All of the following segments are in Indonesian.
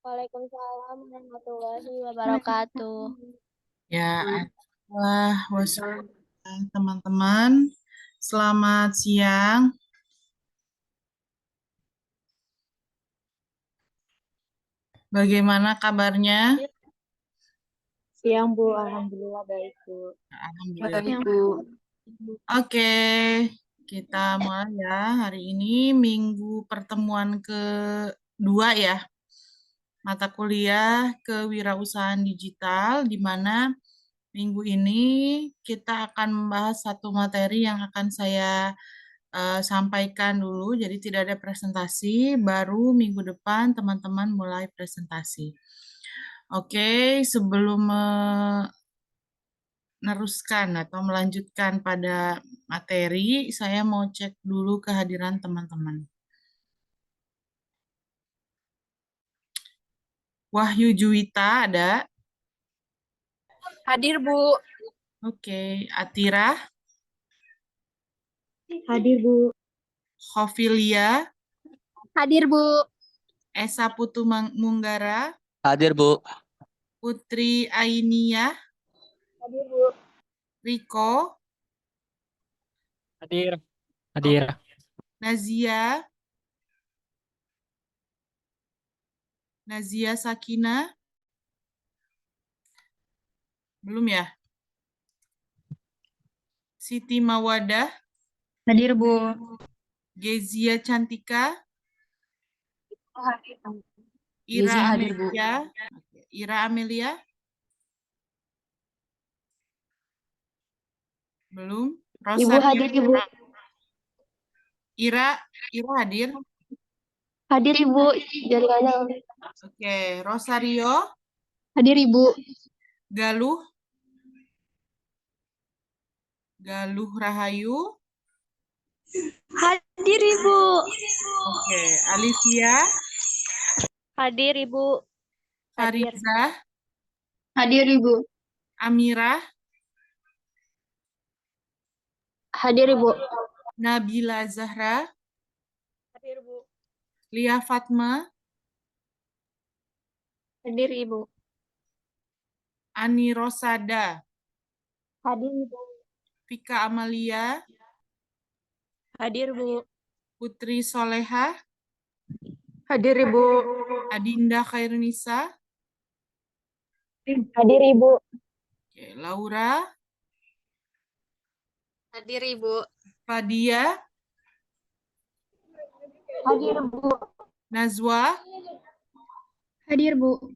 Waalaikumsalam warahmatullahi wabarakatuh. Ya, Allah teman-teman. Selamat siang. Bagaimana kabarnya? Siang, Bu. Alhamdulillah baik, Bu. Alhamdulillah. Siang, Bu. Oke, kita mulai ya. Hari ini minggu pertemuan kedua ya. Mata kuliah kewirausahaan digital, di mana minggu ini kita akan membahas satu materi yang akan saya sampaikan dulu. Jadi tidak ada presentasi, baru minggu depan teman-teman mulai presentasi. Oke, sebelum meneruskan atau melanjutkan pada materi, saya mau cek dulu kehadiran teman-teman. Wahyu Juwita ada? Hadir, Bu. Oke, Atira, Hadir, Bu. Khofilia, Hadir, Bu. Esa Putu Munggara, Hadir, Bu. Putri Ainiyah, Hadir, Bu. Riko, Hadir. Hadir. Nazia, Sakina, belum ya? Siti Mawadah, Hadir, Bu. Gezia Cantika, Ira Gezia hadir, Bu. Amelia, Ira Amelia, belum. Ibu hadir, Ibu. Ira hadir. Hadir, Ibu. Dari mana? Oke, Rosario, Hadir, Ibu. Galuh Rahayu, Hadir, Ibu. oke, Alivia, Hadir, Ibu. Farizah, Hadir, Ibu. Amirah, Hadir, Ibu. Nabila Zahra, Hadir, Bu. Lia Fatma, Hadir, Ibu. Ani Rosada, Hadir, Ibu. Vika Amalia, Hadir, Bu. Putri Soleha, Hadir, Ibu. Adinda Khairunisa, Hadir, Ibu. oke, Laura, Hadir, Ibu. Fadia, Hadir, Bu. Nazwa, Hadir, Bu.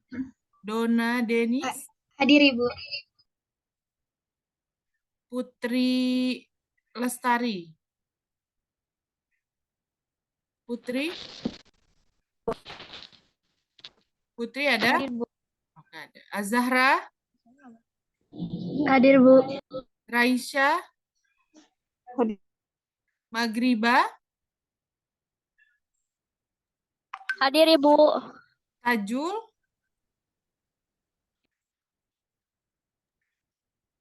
Dona Denis, Hadir, Ibu. Putri Lestari, Putri ada? Hadir, Bu. Oke, ada. Azahra, Hadir, Bu. Raisya, Hadir. Magriba, Hadir, Ibu. Tajul,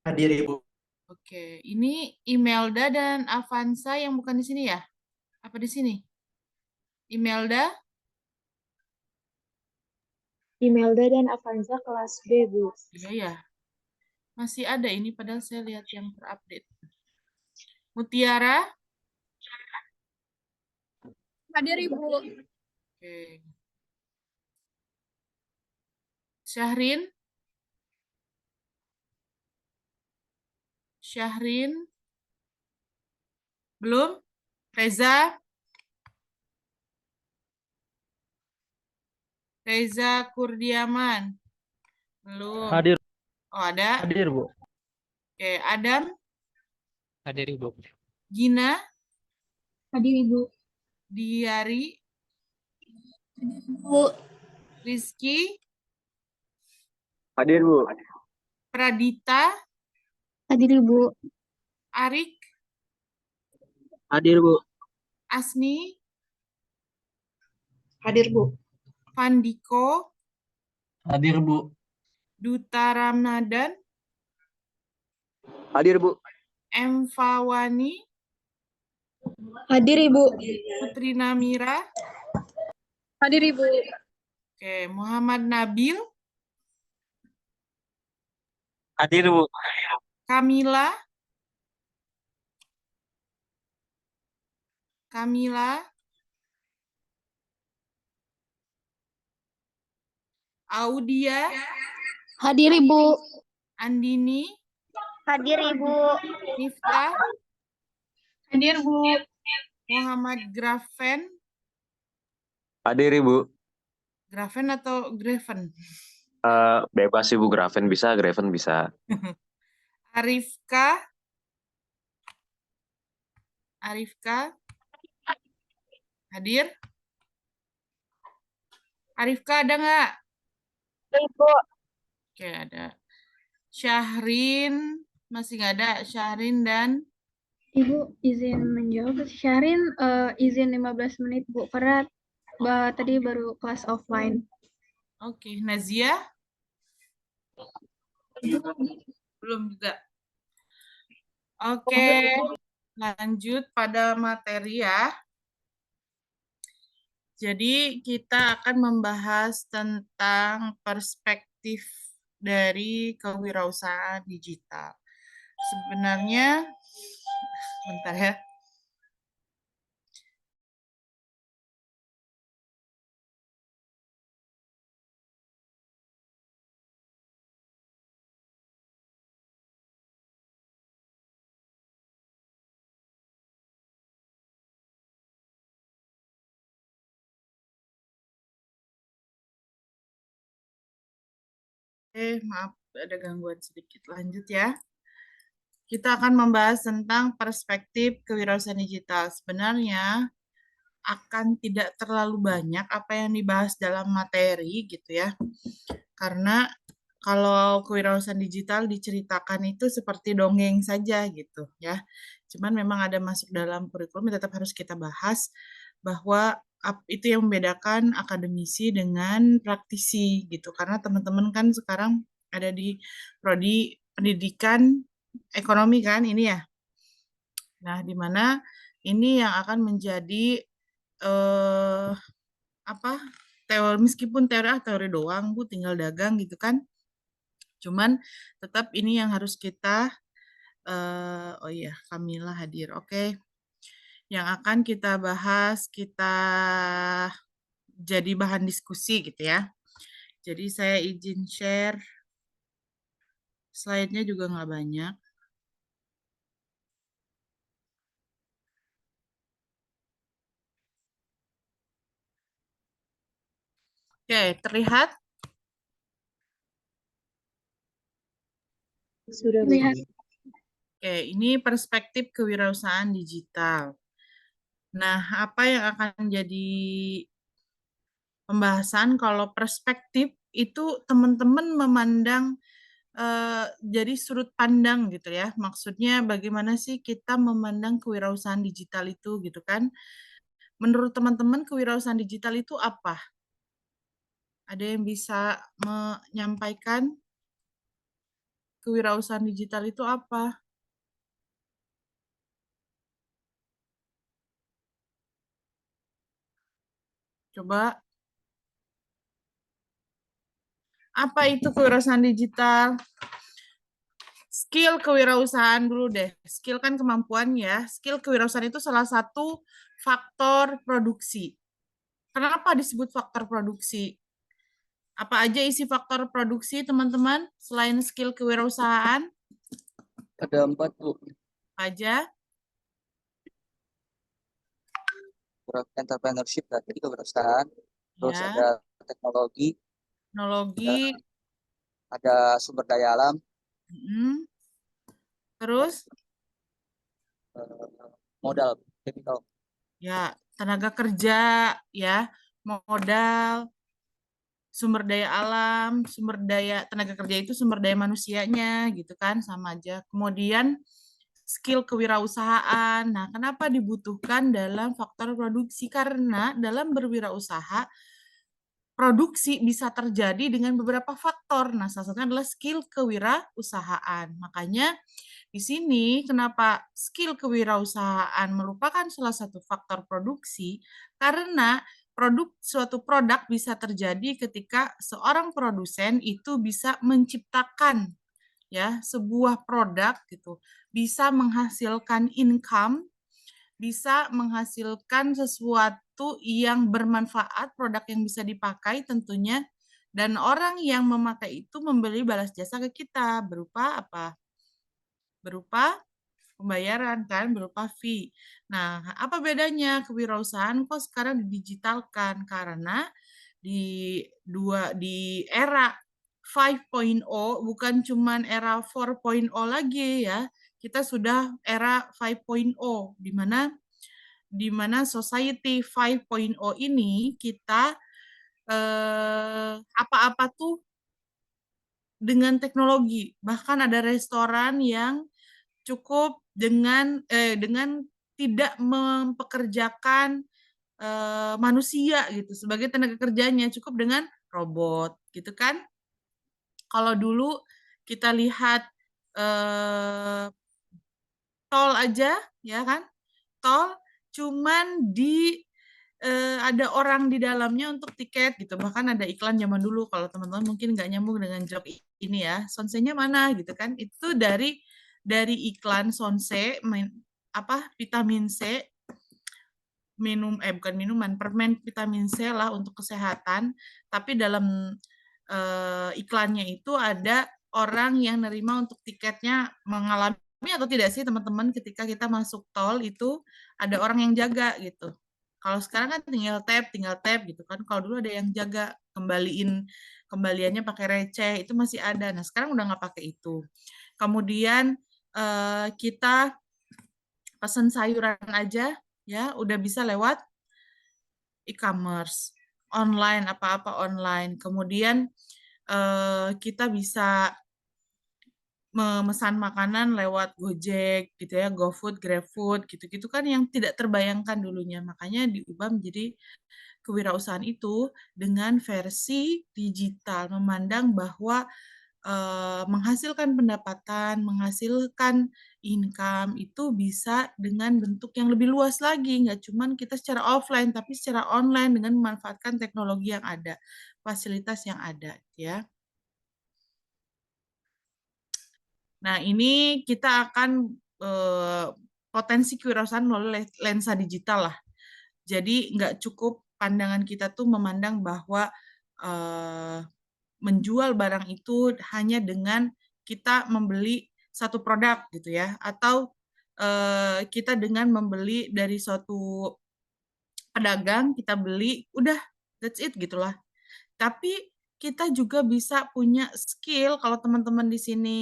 Hadir, Ibu. oke, ini Imelda dan Avanza yang bukan di sini ya? Apa di sini? Imelda, Imelda dan Avanza kelas B, Bu. iya ya. Masih ada ini padahal saya lihat yang terupdate. Mutiara, Hadir, Ibu. oke. Syahrin, belum. Reza Kurdiaman, belum. Hadir. Oh, ada. Hadir, Bu. Oke, Adam, Hadir, Ibu. Gina, Hadir, Ibu. Diari, Bu. Rizky, Hadir, Bu. Pradita, Hadir, Ibu. Arik, Hadir, Bu. Asni, Hadir, Bu. Vandiko, Hadir, Bu. Duta Ramadan, Hadir, Bu. M. Fawani, Hadir, Ibu. Putri Namira, Hadir, Ibu. Oke, Muhammad Nabil, Hadir, Bu. Kamila, Kamila, Audia, Hadir Ibu. Andini, Hadir Ibu. Miftah, Hadir Bu. Muhammad Grafen, Hadir Ibu. Grafen atau Graven? Bebas Ibu, Graven bisa, Graven bisa. Arifka, hadir? Arifka ada nggak? Ibu. Oke, ada. Syahrin, masih nggak ada. Syahrin dan Ibu izin menjawab. Syahrin izin 15 menit Bu, karena tadi baru kelas offline. oke, Nazia? Belum juga. Oke, lanjut pada materi ya. Jadi kita akan membahas tentang perspektif dari kewirausahaan digital. Sebenarnya, bentar ya. Maaf, ada gangguan sedikit. Lanjut ya. Kita akan membahas tentang perspektif kewirausahaan digital. Sebenarnya akan tidak terlalu banyak apa yang dibahas dalam materi gitu ya. Karena kalau kewirausahaan digital diceritakan itu seperti dongeng saja gitu ya. Cuman memang ada masuk dalam kurikulum, tetap harus kita bahas bahwa itu yang membedakan akademisi dengan praktisi gitu. Karena teman-teman kan sekarang ada di prodi pendidikan ekonomi kan ini ya. Nah, di mana ini yang akan menjadi teori, meskipun teori doang Bu, tinggal dagang gitu kan. Cuman tetap ini yang harus kita oh iya, Kamila hadir. Oke. Yang akan kita bahas, kita jadi bahan diskusi gitu ya. Jadi saya izin share. Slide-nya juga nggak banyak. Oke, terlihat? Sudah Lihat. Oke, ini perspektif kewirausahaan digital. Nah, apa yang akan jadi pembahasan kalau perspektif itu teman-teman memandang jadi sudut pandang gitu ya. Maksudnya bagaimana sih kita memandang kewirausahaan digital itu gitu kan. Menurut teman-teman kewirausahaan digital itu apa? Ada yang bisa menyampaikan kewirausahaan digital itu apa? Coba. Apa itu kewirausahaan digital? Skill kewirausahaan dulu deh. Skill kan kemampuan ya. Skill kewirausahaan itu salah satu faktor produksi. Kenapa disebut faktor produksi? Apa aja isi faktor produksi, teman-teman? Selain skill kewirausahaan? Ada 4, Bu. Apa aja? Entrepreneurship tadi kewirausahaan. Terus Ya. ada teknologi, Teknologi. ada sumber daya alam, Terus? modal, capital. Ya, tenaga kerja, ya, modal, sumber daya alam, sumber daya tenaga kerja itu sumber daya manusianya, gitu kan, sama aja. Kemudian skill kewirausahaan. Nah, kenapa dibutuhkan dalam faktor produksi? Karena dalam berwirausaha, produksi bisa terjadi dengan beberapa faktor. Nah, salah satunya adalah skill kewirausahaan. Makanya di sini kenapa skill kewirausahaan merupakan salah satu faktor produksi? Karena suatu produk bisa terjadi ketika seorang produsen itu bisa menciptakan ya sebuah produk gitu, bisa menghasilkan income, bisa menghasilkan sesuatu yang bermanfaat, produk yang bisa dipakai tentunya, dan orang yang memakai itu memberi balas jasa ke kita berupa apa? Berupa pembayaran kan, berupa fee. Nah, apa bedanya kewirausahaan kok sekarang didigitalkan? Karena di era 5.0 bukan cuman era 4.0 lagi ya. Kita sudah era 5.0 di mana society 5.0 ini kita apa-apa tuh dengan teknologi. Bahkan ada restoran yang cukup dengan tidak mempekerjakan manusia gitu sebagai tenaga kerjanya, cukup dengan robot gitu kan. Kalau dulu kita lihat tol aja ya kan, tol cuman ada orang di dalamnya untuk tiket gitu. Bahkan ada iklan zaman dulu, kalau teman-teman mungkin nggak nyambung dengan job ini ya, Sonse-nya mana gitu kan. Itu dari iklan Sonse, vitamin C, bukan minuman, permen vitamin C lah untuk kesehatan. Tapi dalam iklannya itu ada orang yang nerima untuk tiketnya mengalami atau tidak sih teman-teman ketika kita masuk tol itu ada orang yang jaga gitu. Kalau sekarang kan tinggal tap gitu kan. Kalau dulu ada yang jaga, kembaliannya pakai receh, itu masih ada. Nah, sekarang udah nggak pakai itu. Kemudian kita pesan sayuran aja ya udah bisa lewat e-commerce, online, apa-apa online. Kemudian kita bisa memesan makanan lewat Gojek gitu ya, GoFood, GrabFood gitu-gitu kan yang tidak terbayangkan dulunya. Makanya diubah menjadi kewirausahaan itu dengan versi digital, memandang bahwa menghasilkan pendapatan, menghasilkan income itu bisa dengan bentuk yang lebih luas lagi, nggak cuman kita secara offline, tapi secara online dengan memanfaatkan teknologi yang ada, fasilitas yang ada, ya. Nah, ini kita akan potensi kewirausahaan melalui lensa digital lah. Jadi nggak cukup pandangan kita tuh memandang bahwa menjual barang itu hanya dengan kita membeli satu produk gitu ya, atau kita dengan membeli dari suatu pedagang, kita beli, udah that's it gitulah. Tapi kita juga bisa punya skill kalau teman-teman di sini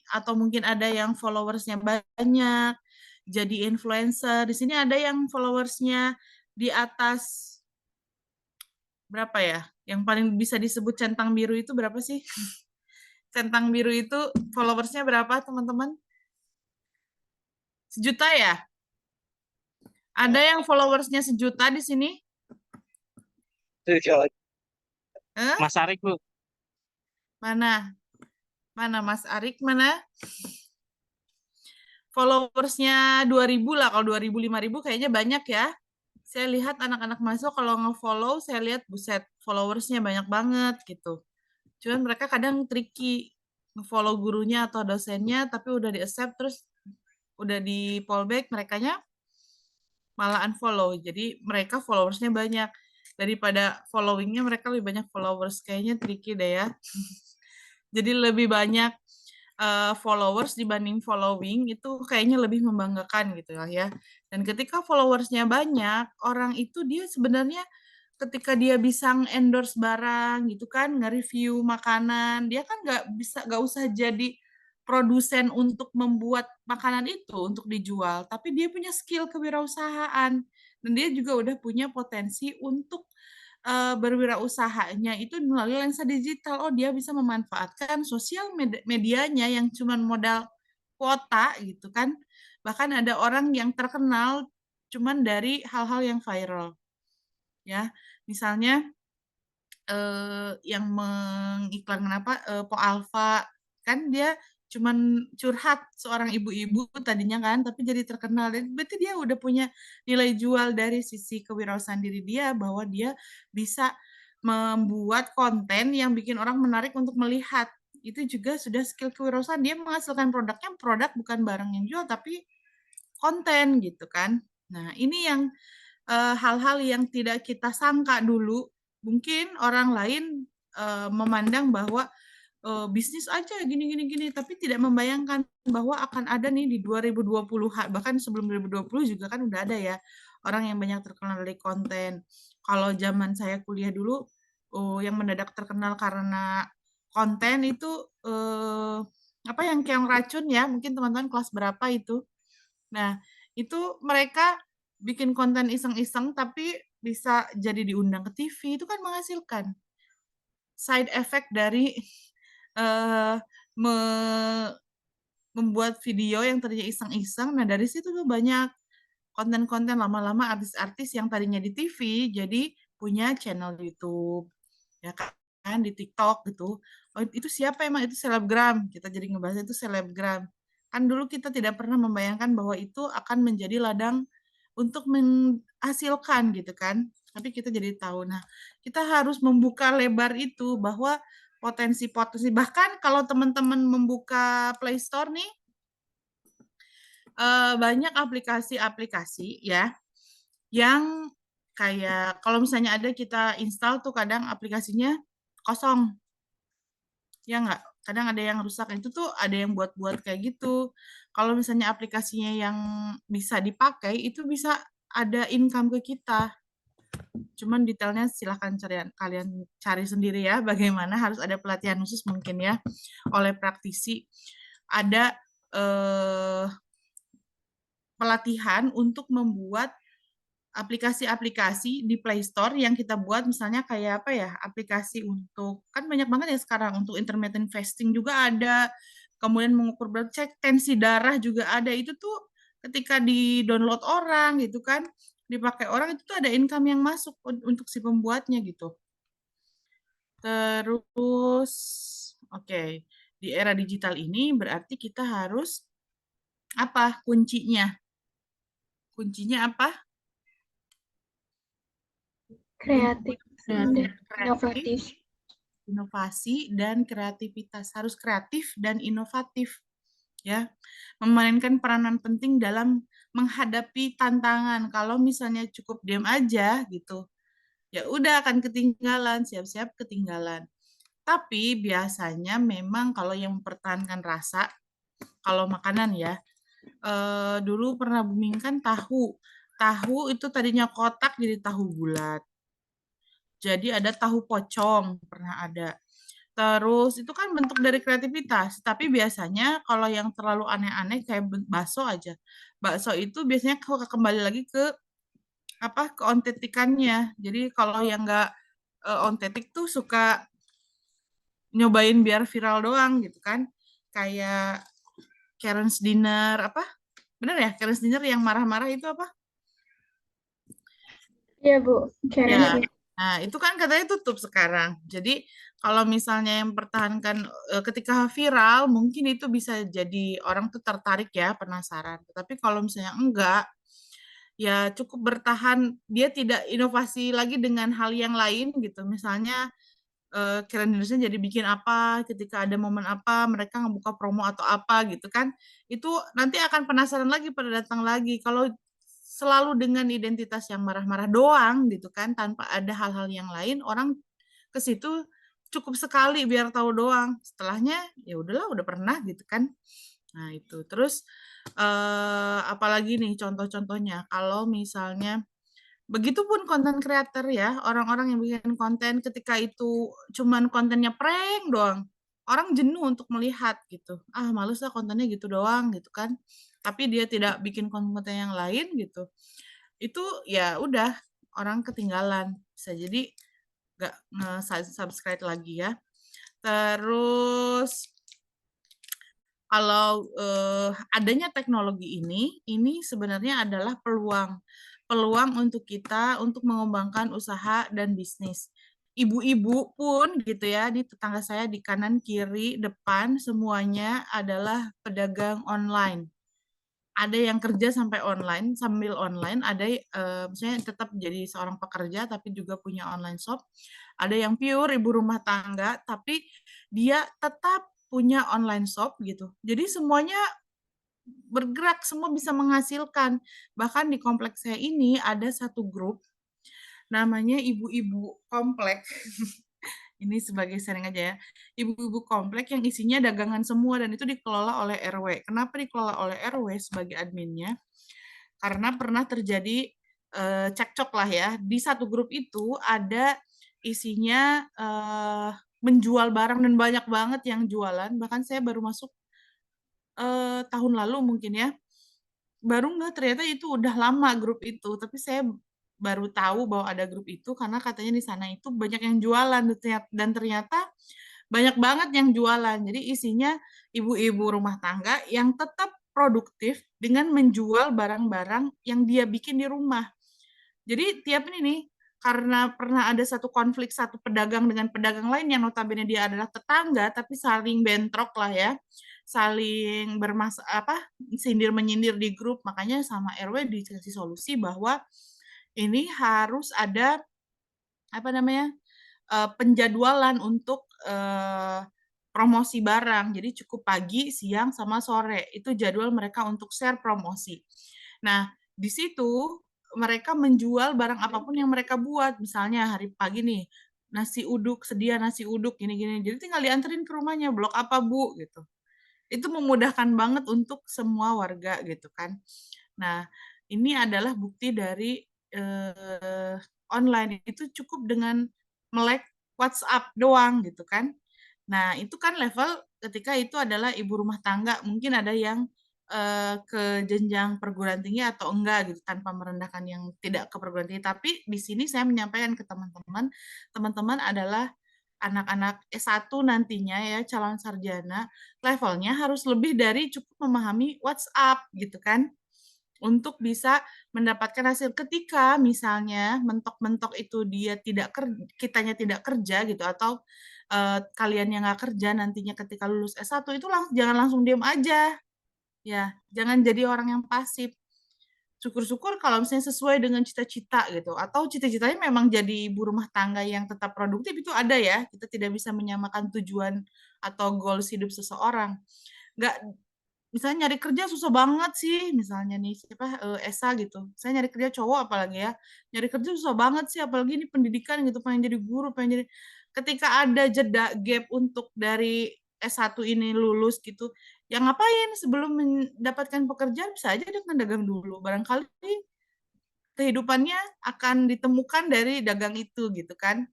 atau mungkin ada yang followersnya banyak, jadi influencer. Di sini ada yang followersnya di atas berapa ya? Yang paling bisa disebut centang biru itu berapa sih? Centang biru itu followersnya berapa teman-teman? 1 juta ya? Ada yang followersnya 1 juta di sini? Mas Arik, Bu. Mana? Mana Mas Arik? Mana? Followersnya 2.000 lah. Kalau 2.000, 5.000 kayaknya banyak ya. Saya lihat anak-anak mahasiswa kalau nge-follow, saya lihat buset, followersnya banyak banget gitu. Cuman mereka kadang tricky. Nge-follow gurunya atau dosennya, tapi udah di-accept, terus udah di fallback, merekanya malah unfollow. Jadi mereka followersnya banyak. Daripada followingnya mereka lebih banyak followers. Kayaknya tricky deh ya. Jadi lebih banyak followers dibanding following itu kayaknya lebih membanggakan gitu ya. Dan ketika followersnya banyak, orang itu dia sebenarnya ketika dia bisa endorse barang gitu kan, nge-review makanan, dia kan nggak usah jadi produsen untuk membuat makanan itu untuk dijual, tapi dia punya skill kewirausahaan dan dia juga udah punya potensi untuk berwirausahanya itu melalui lensa digital. Oh, dia bisa memanfaatkan sosial medianya yang cuma modal kuota gitu kan. Bahkan ada orang yang terkenal cuman dari hal-hal yang viral. Ya, misalnya yang mengiklankan Po Alpha kan dia cuman curhat seorang ibu-ibu tadinya kan, tapi jadi terkenal. Dan berarti dia udah punya nilai jual dari sisi kewirausahaan diri dia, bahwa dia bisa membuat konten yang bikin orang menarik untuk melihat. Itu juga sudah skill kewirausahaan. Dia menghasilkan produknya, produk bukan barang yang jual, tapi konten gitu kan. Nah, ini yang hal-hal yang tidak kita sangka dulu. Mungkin orang lain memandang bahwa bisnis aja gini, tapi tidak membayangkan bahwa akan ada nih di 2020, bahkan sebelum 2020 juga kan udah ada ya orang yang banyak terkenal dari konten. Kalau zaman saya kuliah dulu, yang mendadak terkenal karena konten itu apa yang keong racun ya, mungkin teman-teman kelas berapa itu. Nah, itu mereka bikin konten iseng-iseng tapi bisa jadi diundang ke TV, itu kan menghasilkan. Side effect dari membuat video yang tadinya iseng-iseng, nah dari situ tuh banyak konten-konten lama-lama artis-artis yang tadinya di TV jadi punya channel YouTube, ya kan, di TikTok gitu. Oh, itu siapa emang? Itu selebgram. Kita jadi ngebahas itu selebgram. Kan dulu kita tidak pernah membayangkan bahwa itu akan menjadi ladang untuk menghasilkan gitu kan. Tapi kita jadi tahu. Nah, kita harus membuka lebar itu bahwa potensi-potensi. Bahkan kalau teman-teman membuka Play Store nih, banyak aplikasi-aplikasi ya yang kayak kalau misalnya ada kita install tuh kadang aplikasinya kosong. Ya nggak? Kadang ada yang rusak. Itu tuh ada yang buat-buat kayak gitu. Kalau misalnya aplikasinya yang bisa dipakai, itu bisa ada income ke kita. Cuman detailnya silahkan kalian cari sendiri ya, bagaimana harus ada pelatihan khusus mungkin ya, oleh praktisi. Ada pelatihan untuk membuat aplikasi-aplikasi di Play Store yang kita buat, misalnya kayak apa ya, aplikasi untuk, kan banyak banget ya sekarang, untuk intermittent fasting juga ada, kemudian mengukur blood cek, tensi darah juga ada. Itu tuh ketika di-download orang gitu kan, dipakai orang, itu tuh ada income yang masuk untuk si pembuatnya gitu. Terus, oke, di era digital ini berarti kita harus apa kuncinya? Kuncinya apa? Kreatif dan inovatif. Inovasi dan kreativitas. Harus kreatif dan inovatif. Ya, memainkan peranan penting dalam menghadapi tantangan. Kalau misalnya cukup diam aja gitu, ya udah akan ketinggalan, siap-siap ketinggalan. Tapi biasanya memang kalau yang mempertahankan rasa, kalau makanan ya, dulu pernah booming kan tahu. Tahu itu tadinya kotak jadi tahu bulat. Jadi ada tahu pocong, pernah ada. Terus itu kan bentuk dari kreativitas, tapi biasanya kalau yang terlalu aneh-aneh kayak bakso aja. Bakso itu biasanya kembali lagi ke apa? Keontentikannya. Jadi kalau yang enggak ontentik tuh suka nyobain biar viral doang gitu kan. Kayak Karen's Dinner apa? Bener ya? Karen's Dinner yang marah-marah itu apa? Iya, Bu. Ya. Nah, itu kan katanya tutup sekarang. Jadi kalau misalnya yang mempertahankan ketika viral, mungkin itu bisa jadi orang tuh tertarik ya, penasaran. Tapi kalau misalnya enggak, ya cukup bertahan, dia tidak inovasi lagi dengan hal yang lain gitu. Misalnya Keren Indonesia jadi bikin apa, ketika ada momen apa, mereka ngebuka promo atau apa gitu kan. Itu nanti akan penasaran lagi pada datang lagi. Kalau selalu dengan identitas yang marah-marah doang gitu kan, tanpa ada hal-hal yang lain, orang ke situ cukup sekali biar tahu doang. Setelahnya ya udahlah, udah pernah gitu kan. Nah, itu. Terus apalagi nih contoh-contohnya, kalau misalnya begitupun konten creator ya, orang-orang yang bikin konten ketika itu cuman kontennya prank doang. Orang jenuh untuk melihat gitu. Ah, males lah kontennya gitu doang gitu kan. Tapi dia tidak bikin konten yang lain gitu. Itu ya udah orang ketinggalan. Bisa jadi nggak nge-subscribe lagi ya. Terus kalau adanya teknologi ini sebenarnya adalah peluang untuk kita untuk mengembangkan usaha dan bisnis. ibu-ibu pun gitu ya, di tetangga saya di kanan, kiri, depan, semuanya adalah pedagang online. Ada yang kerja sampai online, sambil online, ada misalnya tetap jadi seorang pekerja tapi juga punya online shop. Ada yang pure ibu rumah tangga tapi dia tetap punya online shop gitu. Jadi semuanya bergerak, semua bisa menghasilkan. Bahkan di kompleks saya ini ada satu grup namanya ibu-ibu komplek. Ini sebagai sharing aja ya. Ibu-ibu komplek yang isinya dagangan semua dan itu dikelola oleh RW. Kenapa dikelola oleh RW sebagai adminnya? Karena pernah terjadi cekcok lah ya. Di satu grup itu ada isinya menjual barang dan banyak banget yang jualan. Bahkan saya baru masuk tahun lalu mungkin ya. Baru nggak ternyata itu udah lama grup itu. Tapi saya baru tahu bahwa ada grup itu karena katanya di sana itu banyak yang jualan dan ternyata banyak banget yang jualan. Jadi isinya ibu-ibu rumah tangga yang tetap produktif dengan menjual barang-barang yang dia bikin di rumah. Jadi tiap ini nih, karena pernah ada satu konflik satu pedagang dengan pedagang lain yang notabene dia adalah tetangga, tapi saling bentrok lah ya, saling sindir menyindir di grup. Makanya sama RW dikasih solusi bahwa ini harus ada penjadwalan untuk promosi barang. Jadi cukup pagi, siang, sama sore. Itu jadwal mereka untuk share promosi. Nah, di situ mereka menjual barang apapun yang mereka buat. Misalnya hari pagi nih, nasi uduk, sedia nasi uduk, gini-gini. Jadi tinggal dianterin ke rumahnya, blok apa Bu? Gitu. Itu memudahkan banget untuk semua warga gitu kan. Nah, ini adalah bukti dari online. Itu cukup dengan melek WhatsApp doang gitu kan. Nah, itu kan level ketika itu adalah ibu rumah tangga. Mungkin ada yang ke jenjang perguruan tinggi atau enggak gitu, tanpa merendahkan yang tidak ke perguruan tinggi. Tapi di sini saya menyampaikan ke teman-teman, teman-teman adalah anak-anak S1 nantinya ya, calon sarjana, levelnya harus lebih dari cukup memahami WhatsApp gitu kan, untuk bisa mendapatkan hasil. Ketika misalnya mentok-mentok itu dia kitanya tidak kerja gitu, atau kalian yang nggak kerja nantinya ketika lulus S1 itu jangan langsung diam aja. Ya, jangan jadi orang yang pasif. Syukur-syukur kalau misalnya sesuai dengan cita-cita gitu, atau cita-citanya memang jadi ibu rumah tangga yang tetap produktif, itu ada ya. Kita tidak bisa menyamakan tujuan atau goals hidup seseorang. Nggak, misalnya nyari kerja susah banget sih, misalnya nih Esa gitu. Saya nyari kerja cowok apalagi ya, nyari kerja susah banget sih, apalagi ini pendidikan gitu, pengen jadi guru, pengen jadi. Ketika ada jeda gap untuk dari S1 ini lulus gitu, ya ngapain sebelum mendapatkan pekerjaan bisa aja dengan dagang dulu. Barangkali kehidupannya akan ditemukan dari dagang itu gitu kan.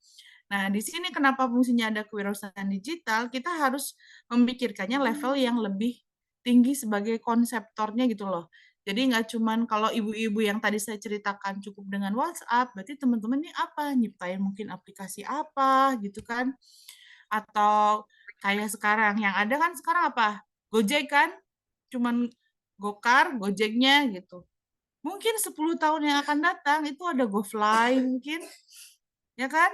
Nah, di sini kenapa fungsinya ada kewirausahaan digital, kita harus memikirkannya level yang lebih tinggi sebagai konseptornya gitu loh. Jadi nggak cuman kalau ibu-ibu yang tadi saya ceritakan cukup dengan WhatsApp, berarti teman-teman ini apa? Nyiptain mungkin aplikasi apa gitu kan. Atau kayak sekarang, yang ada kan sekarang apa? Gojek kan? Cuman Gokar, Gojeknya gitu. Mungkin 10 tahun yang akan datang itu ada GoFly mungkin. Ya kan?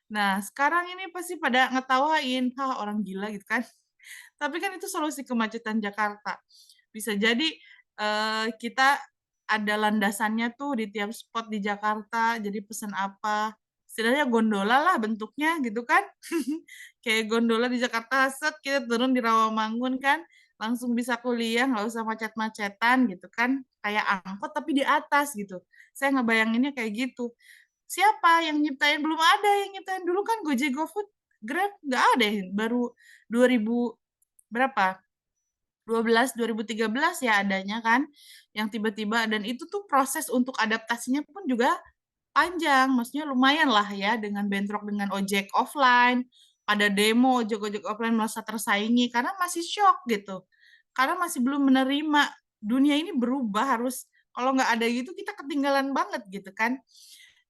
Nah, sekarang ini pasti pada ngetawain, "Hah, orang gila," gitu kan. Tapi kan itu solusi kemacetan Jakarta. Bisa jadi kita ada landasannya tuh di tiap spot di Jakarta, jadi pesen apa, istilahnya gondola lah bentuknya gitu kan. Kayak gondola di Jakarta, set kita turun di Rawamangun kan, langsung bisa kuliah, nggak usah macet-macetan gitu kan, kayak angkot tapi di atas gitu. Saya ngebayanginnya kayak gitu. Siapa yang nyiptain? Belum ada yang nyiptain. Dulu kan Gojek, GoFood, Grab nggak ada ya, baru 2000 berapa? 2013 ya adanya kan, yang tiba-tiba, dan itu tuh proses untuk adaptasinya pun juga panjang, maksudnya lumayan lah ya dengan bentrok dengan ojek offline, pada demo ojek-ojek offline merasa tersaingi karena masih shock gitu, karena masih belum menerima dunia ini berubah, harus kalau nggak ada gitu kita ketinggalan banget gitu kan.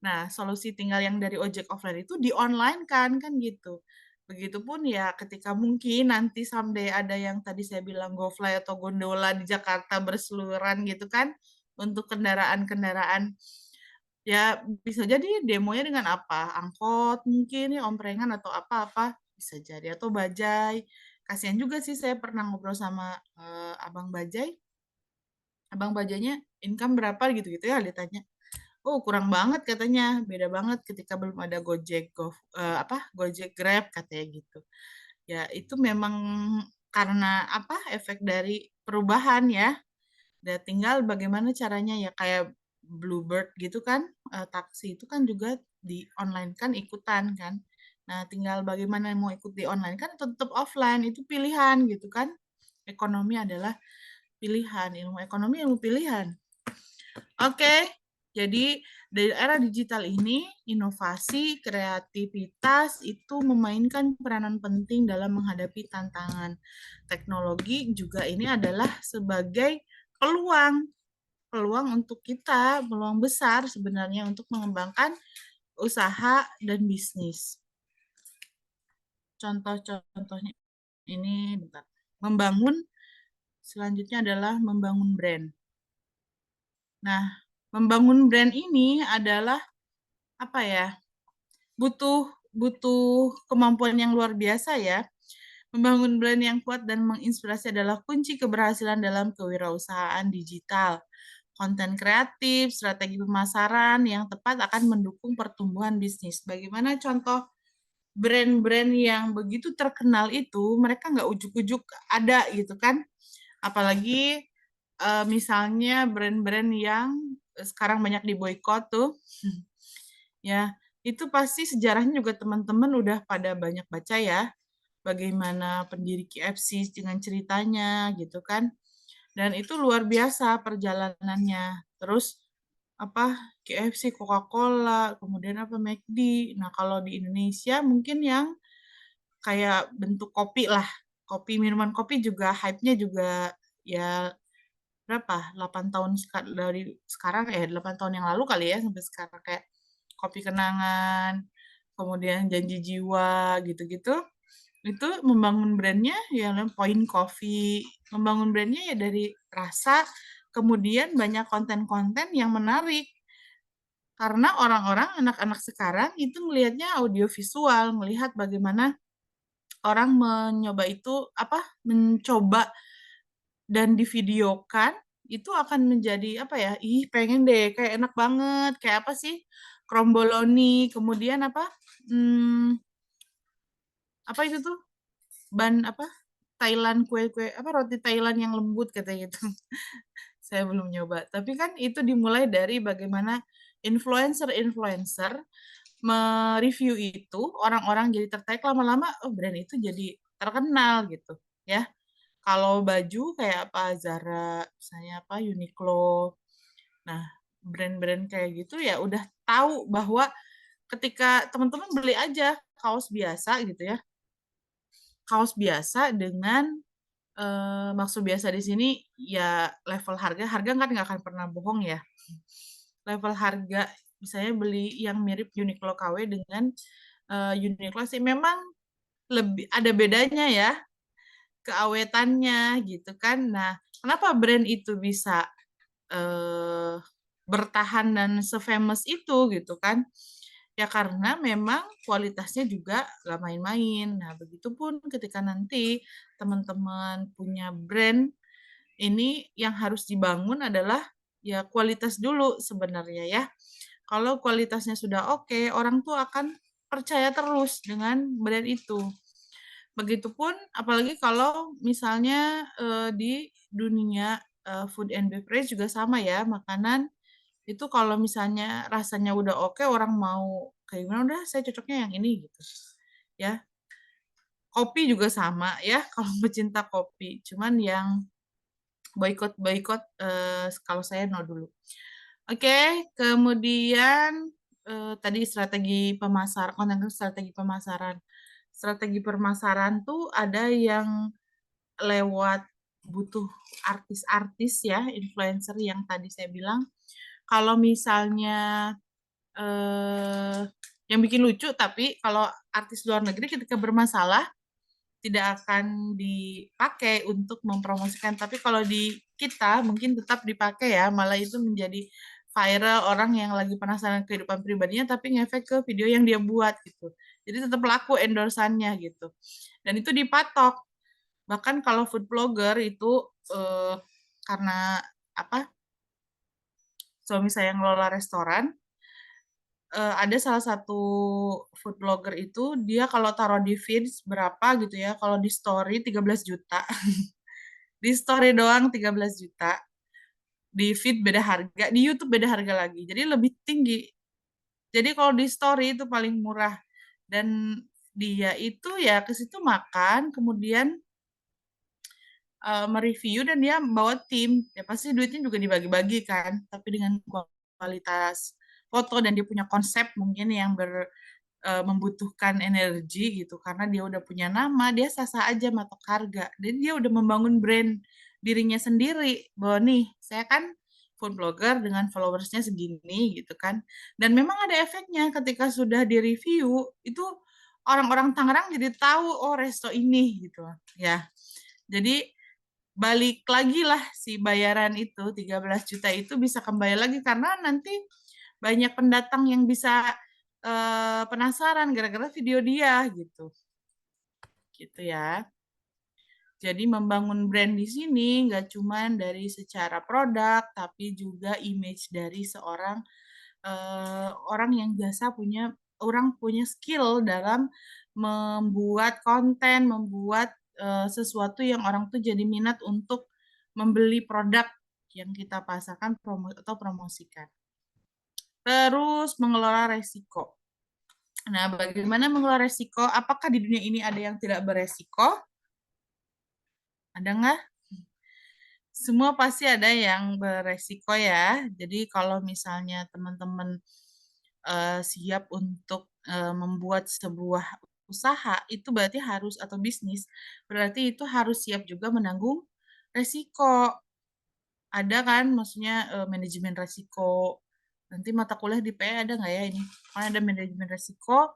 Nah, solusi tinggal yang dari ojek offline itu di-online kan gitu. Begitupun ya ketika mungkin nanti someday ada yang tadi saya bilang GoFly atau gondola di Jakarta berseliweran gitu kan, untuk kendaraan-kendaraan Ya bisa jadi demonya dengan apa? Angkot mungkin ya, omprengan atau apa-apa bisa jadi atau bajai. Kasihan juga sih saya pernah ngobrol sama Abang Bajai. Abang Bajainya income berapa gitu-gitu ya ditanya. Oh, kurang banget katanya. Beda banget ketika belum ada Gojek, Gojek Grab katanya gitu. Ya, itu memang karena apa? Efek dari perubahan ya. Dan tinggal bagaimana caranya ya kayak Bluebird gitu kan, taksi itu kan juga di online kan ikutan kan. Nah, tinggal bagaimana mau ikut di online kan tetap offline, itu pilihan gitu kan. Ekonomi adalah pilihan, ilmu ekonomi ilmu pilihan. Oke, jadi dari era digital ini, inovasi, kreativitas itu memainkan peranan penting dalam menghadapi tantangan. Teknologi juga ini adalah sebagai peluang untuk kita, peluang besar sebenarnya untuk mengembangkan usaha dan bisnis. Contoh-contohnya ini, bentar. Selanjutnya adalah membangun brand. Nah, membangun brand ini adalah apa ya? Butuh kemampuan yang luar biasa ya. Membangun brand yang kuat dan menginspirasi adalah kunci keberhasilan dalam kewirausahaan digital. Konten kreatif, strategi pemasaran yang tepat akan mendukung pertumbuhan bisnis. Bagaimana contoh brand-brand yang begitu terkenal itu, mereka nggak ujuk-ujuk ada gitu kan. Apalagi misalnya brand-brand yang sekarang banyak diboikot tuh, ya itu pasti sejarahnya juga teman-teman udah pada banyak baca ya, bagaimana pendiri KFC dengan ceritanya gitu kan, dan itu luar biasa perjalanannya. Terus apa KFC, Coca-Cola, kemudian apa McD. Nah kalau di Indonesia mungkin yang kayak bentuk kopi lah, minuman kopi juga hype-nya juga ya berapa 8 tahun dari sekarang 8 tahun yang lalu kali ya sampai sekarang kayak kopi kenangan, kemudian janji jiwa gitu-gitu. Itu membangun brandnya ya Point Coffee, membangun brandnya ya dari rasa, kemudian banyak konten-konten yang menarik. Karena orang-orang, anak-anak sekarang itu melihatnya audiovisual, melihat bagaimana orang mencoba dan divideokan, itu akan menjadi apa ya, ih pengen deh, kayak enak banget, kayak apa sih, kromboloni, kemudian apa itu tuh, Thailand, kue-kue, roti Thailand yang lembut katanya gitu. Saya belum nyoba. Tapi kan itu dimulai dari bagaimana influencer mereview itu, orang-orang jadi tertarik lama-lama, oh brand itu jadi terkenal gitu ya. Kalau baju kayak apa Zara, misalnya apa Uniqlo. Nah, brand-brand kayak gitu ya udah tahu bahwa ketika teman-teman beli aja kaos biasa gitu ya. Kaos biasa dengan maksud biasa di sini ya level harga kan nggak akan pernah bohong ya. Level harga misalnya beli yang mirip Uniqlo KW dengan Uniqlo sih memang lebih ada bedanya ya, keawetannya gitu kan. Nah, kenapa brand itu bisa bertahan dan se-famous itu gitu kan? Ya karena memang kualitasnya juga gak main-main. Nah, begitupun ketika nanti teman-teman punya brand, ini yang harus dibangun adalah ya kualitas dulu sebenarnya ya. Kalau kualitasnya sudah oke, orang tuh akan percaya terus dengan brand itu. Begitupun apalagi kalau misalnya di dunia food and beverage juga sama ya, makanan itu kalau misalnya rasanya udah oke, orang mau kayak gimana, udah saya cocoknya yang ini gitu. Ya. Kopi juga sama ya, kalau pecinta kopi. Cuman yang boikot kalau saya no dulu. Oke, kemudian tadi strategi pemasaran. Strategi pemasaran tuh ada yang lewat butuh artis-artis ya, influencer yang tadi saya bilang. Kalau misalnya yang bikin lucu, tapi kalau artis luar negeri ketika bermasalah tidak akan dipakai untuk mempromosikan. Tapi kalau di kita mungkin tetap dipakai ya, malah itu menjadi viral orang yang lagi penasaran kehidupan pribadinya tapi ngefek ke video yang dia buat gitu. Jadi tetap laku endorsannya gitu. Dan itu dipatok. Bahkan kalau food blogger itu karena apa? Suami saya ngelola restoran, ada salah satu food blogger itu dia kalau taruh di feeds berapa gitu ya, kalau di story 13 juta. Di story doang 13 juta. Di feed beda harga, di YouTube beda harga lagi. Jadi lebih tinggi. Jadi kalau di story itu paling murah. Dan dia itu ya ke situ makan, kemudian mereview dan dia bawa tim. Ya pasti duitnya juga dibagi-bagi kan, tapi dengan kualitas foto dan dia punya konsep mungkin yang membutuhkan energi gitu karena dia udah punya nama, dia sah-sah aja matok harga. Dan dia udah membangun brand dirinya sendiri bahwa nih, saya kan food blogger dengan followersnya segini gitu kan. Dan memang ada efeknya ketika sudah di-review, itu orang-orang Tangerang jadi tahu oh resto ini gitu ya. Jadi balik lagi lah si bayaran itu 13 juta itu bisa kembali lagi karena nanti banyak pendatang yang bisa penasaran gara-gara video dia gitu ya. Jadi membangun brand di sini nggak cuma dari secara produk tapi juga image dari seorang orang yang biasa punya skill dalam membuat konten, membuat sesuatu yang orang tuh jadi minat untuk membeli produk yang kita pasarkan atau promosikan. Terus mengelola resiko. Nah, bagaimana mengelola resiko? Apakah di dunia ini ada yang tidak beresiko? Ada nggak? Semua pasti ada yang beresiko ya. Jadi kalau misalnya teman-teman siap untuk membuat sebuah usaha, itu berarti harus atau bisnis, berarti itu harus siap juga menanggung resiko. Ada kan, maksudnya manajemen resiko. Nanti mata kuliah di PE ada nggak ya ini? Ada manajemen resiko.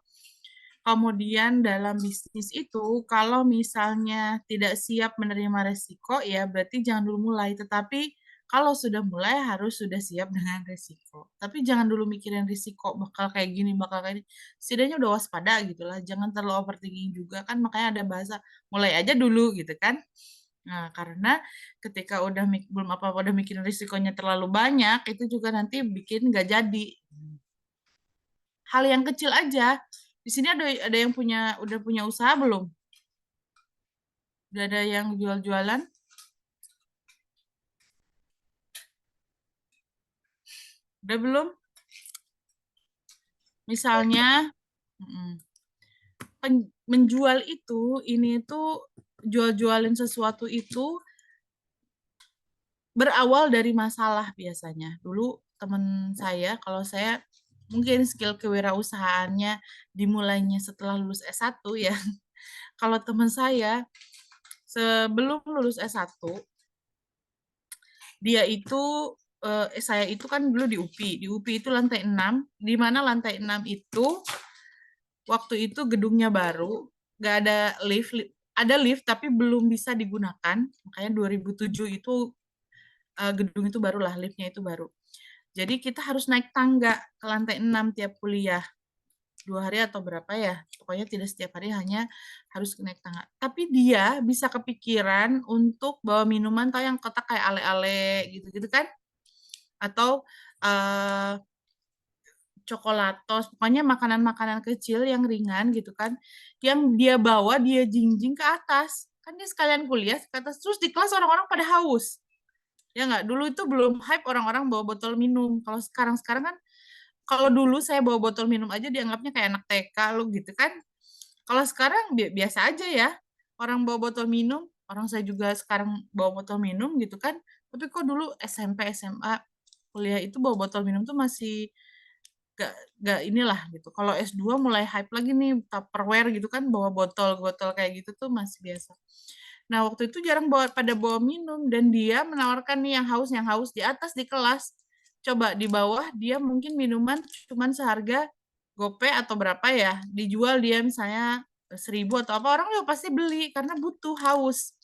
Kemudian dalam bisnis itu, kalau misalnya tidak siap menerima resiko, ya berarti jangan dulu mulai. Tetapi kalau sudah mulai harus sudah siap dengan resiko. Tapi jangan dulu mikirin risiko bakal kayak gini, bakal kayak ini. Setidaknya udah waspada gitu lah. Jangan terlalu overthinking juga kan. Makanya ada bahasa mulai aja dulu gitu kan. Nah, karena ketika udah belum apa-apa udah mikirin risikonya terlalu banyak, itu juga nanti bikin nggak jadi. Hal yang kecil aja. Di sini ada yang udah punya usaha belum? Udah ada yang jual-jualan? Udah belum? Misalnya menjual itu, ini tuh jual-jualin sesuatu itu berawal dari masalah biasanya. Dulu teman saya, kalau saya mungkin skill kewirausahaannya dimulainya setelah lulus S1 ya. Kalau teman saya sebelum lulus S1 dia itu saya itu kan dulu di UPI. Di UPI itu lantai 6, di mana lantai 6 itu waktu itu gedungnya baru, nggak ada lift, ada lift tapi belum bisa digunakan. Makanya 2007 itu gedung itu barulah, liftnya itu baru. Jadi kita harus naik tangga ke lantai 6 tiap kuliah. 2 hari atau berapa ya, pokoknya tidak setiap hari, hanya harus naik tangga. Tapi dia bisa kepikiran untuk bawa minuman, tau yang kotak kayak ale-ale gitu-gitu kan, atau coklatos, pokoknya makanan-makanan kecil yang ringan gitu kan, yang dia bawa, dia jinjing ke atas, kan dia sekalian kuliah ke atas, terus di kelas orang-orang pada haus, ya nggak? Dulu itu belum hype orang-orang bawa botol minum. Kalau sekarang kan, kalau dulu saya bawa botol minum aja dianggapnya kayak anak TK lu gitu kan. Kalau sekarang biasa aja ya, orang bawa botol minum, orang saya juga sekarang bawa botol minum gitu kan. Tapi kok dulu SMP, SMA, kuliah itu bawa botol minum tuh masih gak inilah gitu. Kalau S2 mulai hype lagi nih, Tupperware gitu kan, bawa botol-botol kayak gitu tuh masih biasa. Nah, waktu itu jarang pada bawa minum, dan dia menawarkan nih yang haus di atas di kelas. Coba di bawah dia mungkin minuman cuman seharga gope atau berapa ya, dijual dia misalnya 1.000 atau apa, orang juga pasti beli karena butuh, haus.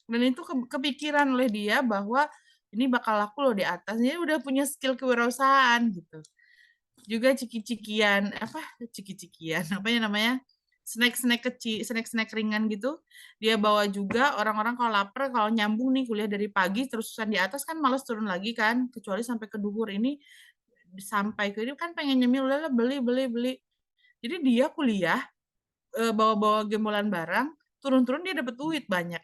Dan itu kepikiran oleh dia bahwa ini bakal laku loh di atas. Jadi udah punya skill kewirausahaan gitu. Juga ciki-cikian, apa ya namanya? Snack-snack kecil, snack-snack ringan gitu. Dia bawa juga orang-orang kalau lapar, kalau nyambung nih kuliah dari pagi terus-terusan di atas kan malas turun lagi kan, kecuali sampai ke duhur ini sampai ke ini kan pengen nyemil udah beli. Jadi dia kuliah bawa-bawa gembolan barang, turun-turun dia dapat duit banyak.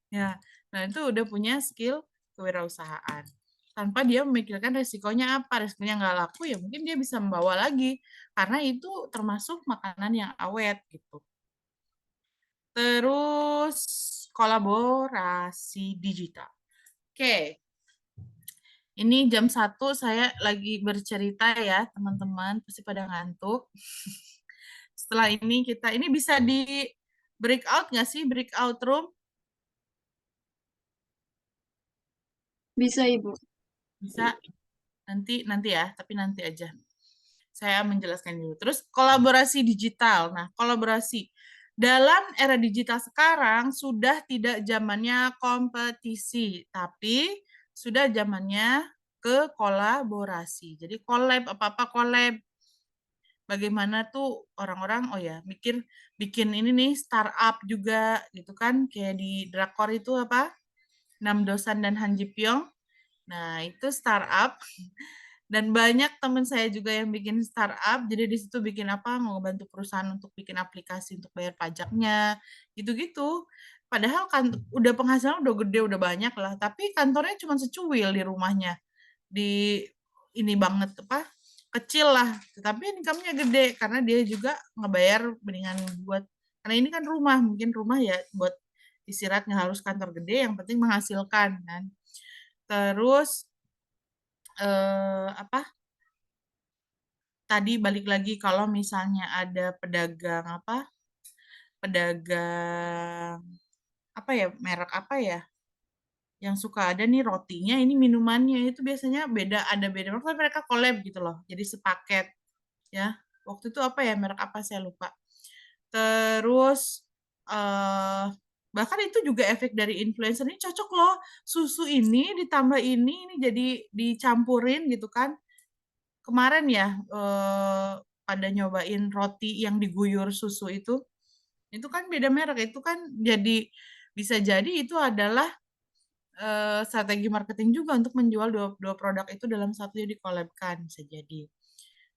Ya. Nah, itu udah punya skill kewirausahaan. Tanpa dia memikirkan resikonya apa, resikonya nggak laku ya mungkin dia bisa membawa lagi karena itu termasuk makanan yang awet gitu. Terus kolaborasi digital. Oke. Ini jam 1 saya lagi bercerita ya, teman-teman. Pasti pada ngantuk. Setelah ini ini bisa di breakout nggak sih? Breakout room? Bisa, Ibu. Bisa. Nanti ya, tapi nanti aja. Saya menjelaskan dulu. Terus kolaborasi digital. Nah, kolaborasi. Dalam era digital sekarang sudah tidak zamannya kompetisi, tapi sudah zamannya ke kolaborasi. Jadi collab, apa-apa collab. Bagaimana tuh orang-orang, oh ya, bikin ini nih, startup juga, gitu kan. Kayak di Drakor itu apa? Nam Dosan dan Han Ji Pyong. Nah, itu startup. Dan banyak teman saya juga yang bikin startup, jadi di situ bikin apa, mau bantu perusahaan untuk bikin aplikasi untuk bayar pajaknya, gitu-gitu. Padahal kan udah penghasilan udah gede, udah banyak lah, tapi kantornya cuma secuil di rumahnya. Di ini banget apa? Kecil lah, tetapi income-nya gede karena dia juga ngebayar mendingan buat karena ini kan rumah, mungkin rumah ya buat istirahat nggak harus kantor gede, yang penting menghasilkan kan. Terus apa? Tadi balik lagi kalau misalnya ada pedagang apa ya, merek apa ya, yang suka ada nih rotinya, ini minumannya itu biasanya ada beda merek, mereka collab gitu loh, jadi sepaket ya. Waktu itu apa ya, merek apa saya lupa. Terus bahkan itu juga efek dari influencer, ini cocok loh, susu ini ditambah ini jadi dicampurin gitu kan. Kemarin ya pada nyobain roti yang diguyur susu itu kan beda merek, itu kan bisa jadi itu adalah strategi marketing juga untuk menjual dua produk itu dalam satu yang dikolabkan, bisa jadi.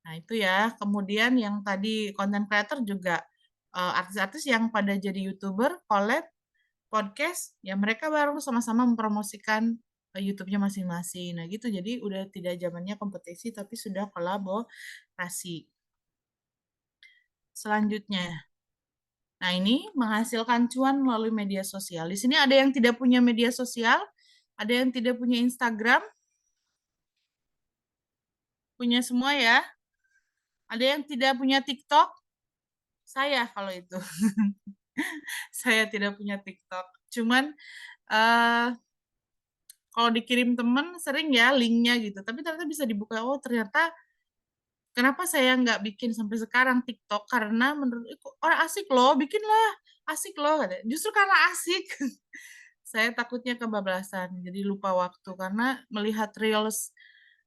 Nah itu ya, kemudian yang tadi content creator juga artis-artis yang pada jadi YouTuber, collab, podcast, ya mereka baru sama-sama mempromosikan YouTube-nya masing-masing. Nah gitu, jadi udah tidak zamannya kompetisi, tapi sudah kolaborasi. Selanjutnya, nah ini menghasilkan cuan melalui media sosial. Di sini ada yang tidak punya media sosial, ada yang tidak punya Instagram, punya semua ya. Ada yang tidak punya TikTok, saya kalau itu. Saya tidak punya TikTok. Cuman kalau dikirim teman sering ya linknya gitu, tapi ternyata bisa dibuka. Oh ternyata kenapa saya nggak bikin sampai sekarang TikTok, karena menurut orang asik loh, bikinlah, asik loh. Justru karena asik saya takutnya kebablasan, jadi lupa waktu karena melihat reels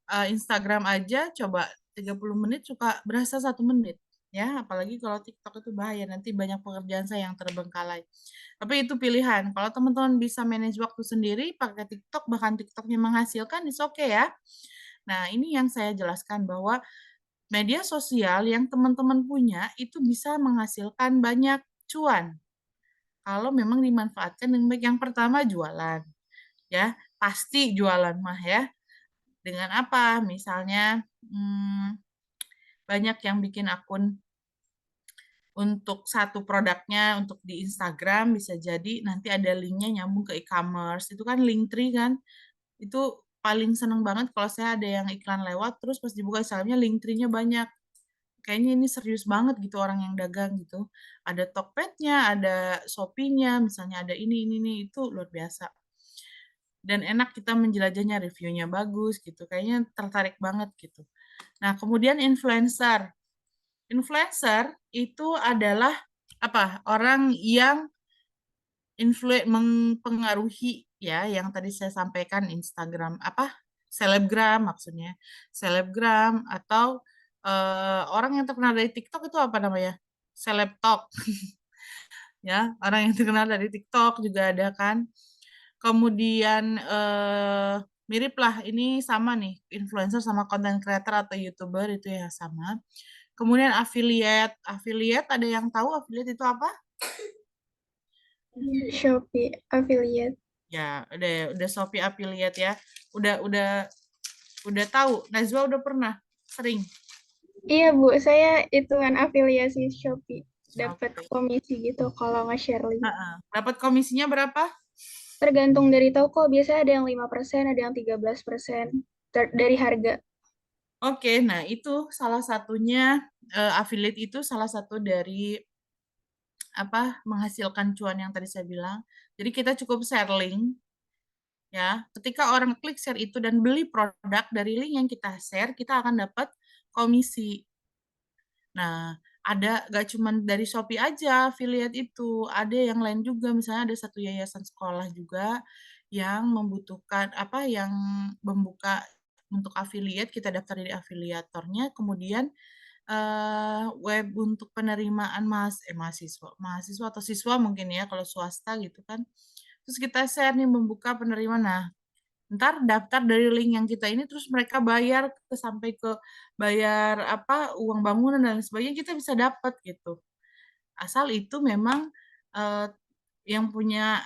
Instagram aja coba 30 menit suka berasa 1 menit ya, apalagi kalau TikTok itu bahaya, nanti banyak pekerjaan saya yang terbengkalai. Tapi itu pilihan. Kalau teman-teman bisa manage waktu sendiri pakai TikTok, bahkan TikToknya menghasilkan, it's okay ya. Nah, ini yang saya jelaskan bahwa media sosial yang teman-teman punya itu bisa menghasilkan banyak cuan. Kalau memang dimanfaatkan dengan baik. Yang pertama jualan. Ya, pasti jualan mah ya. Dengan apa? Misalnya banyak yang bikin akun untuk satu produknya untuk di Instagram, bisa jadi nanti ada linknya nyambung ke e-commerce. Itu kan Linktree kan. Itu paling seneng banget kalau saya ada yang iklan lewat, terus pas dibuka Instagramnya Linktree-nya banyak. Kayaknya ini serius banget gitu orang yang dagang gitu. Ada Tokped-nya, ada Shopee-nya, misalnya ada ini, itu luar biasa. Dan enak kita menjelajahnya, reviewnya bagus gitu. Kayaknya tertarik banget gitu. Nah, kemudian influencer. Influencer itu adalah apa? Orang yang mempengaruhi ya yang tadi saya sampaikan Instagram selebgram maksudnya. Selebgram atau orang yang terkenal dari TikTok itu apa namanya? Selebtok. Ya, orang yang terkenal dari TikTok juga ada kan. Kemudian mirip lah ini sama nih, influencer sama content creator atau YouTuber itu ya sama. Kemudian affiliate. Affiliate ada yang tahu affiliate itu apa? Shopee affiliate. Ya, udah Shopee affiliate ya. Udah tahu. Najwa udah pernah sering. Iya Bu, saya hitungan afiliasi Shopee. Dapat Oke. komisi gitu kalau nge-share link. Dapat komisinya berapa? Tergantung dari toko, biasanya ada yang 5%, ada yang 13% dari harga. Oke, nah itu salah satunya affiliate itu salah satu dari menghasilkan cuan yang tadi saya bilang. Jadi kita cukup share link ya. Ketika orang klik share itu dan beli produk dari link yang kita share, kita akan dapat komisi. Nah, gak cuma dari Shopee aja affiliate itu, ada yang lain juga. Misalnya ada satu yayasan sekolah juga yang membutuhkan yang membuka untuk affiliate, kita daftar di afiliatornya, kemudian web untuk penerimaan mahasiswa atau siswa mungkin ya kalau swasta gitu kan. Terus kita share nih membuka penerimaan. Nah, ntar daftar dari link yang kita ini terus mereka bayar sampai ke bayar uang bangunan dan sebagainya kita bisa dapat gitu. Asal itu memang yang punya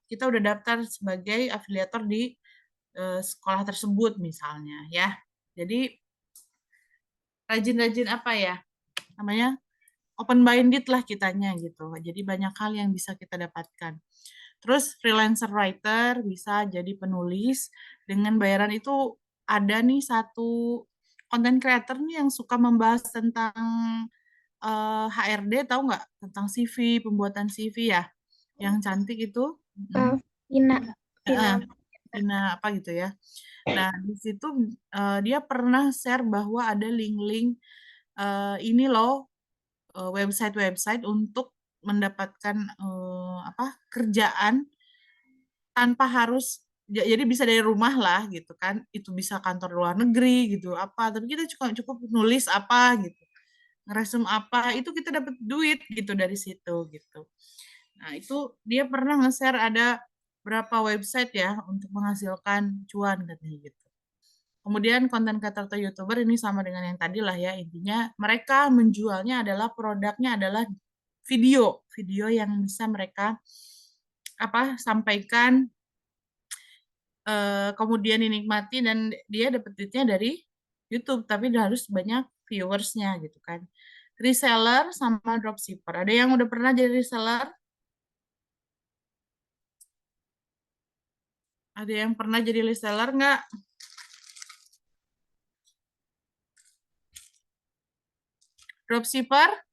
kita udah daftar sebagai afiliator di sekolah tersebut misalnya ya. Jadi rajin-rajin namanya open-minded lah kitanya gitu. Jadi banyak hal yang bisa kita dapatkan. Terus freelancer writer bisa jadi penulis dengan bayaran itu ada nih satu content creator nih yang suka membahas tentang HRD, tahu nggak? Tentang CV, pembuatan CV ya. Yang cantik itu. Vina apa gitu ya. Nah, di situ dia pernah share bahwa ada link-link ini loh website-website untuk mendapatkan kerjaan tanpa harus jadi bisa dari rumah lah gitu kan, itu bisa kantor luar negeri gitu tapi kita cukup nulis gitu, ngeresum itu kita dapat duit gitu dari situ gitu. Nah itu dia pernah nge-share ada berapa website ya untuk menghasilkan cuan katanya gitu. Kemudian konten creator atau YouTuber ini sama dengan yang tadi lah ya, intinya mereka menjualnya adalah produknya adalah video yang bisa mereka sampaikan kemudian dinikmati dan dia dapat duitnya dari YouTube tapi harus banyak viewersnya gitu kan. Reseller sama dropshipper. Ada yang udah pernah jadi reseller? Ada yang pernah jadi reseller nggak? Dropshipper?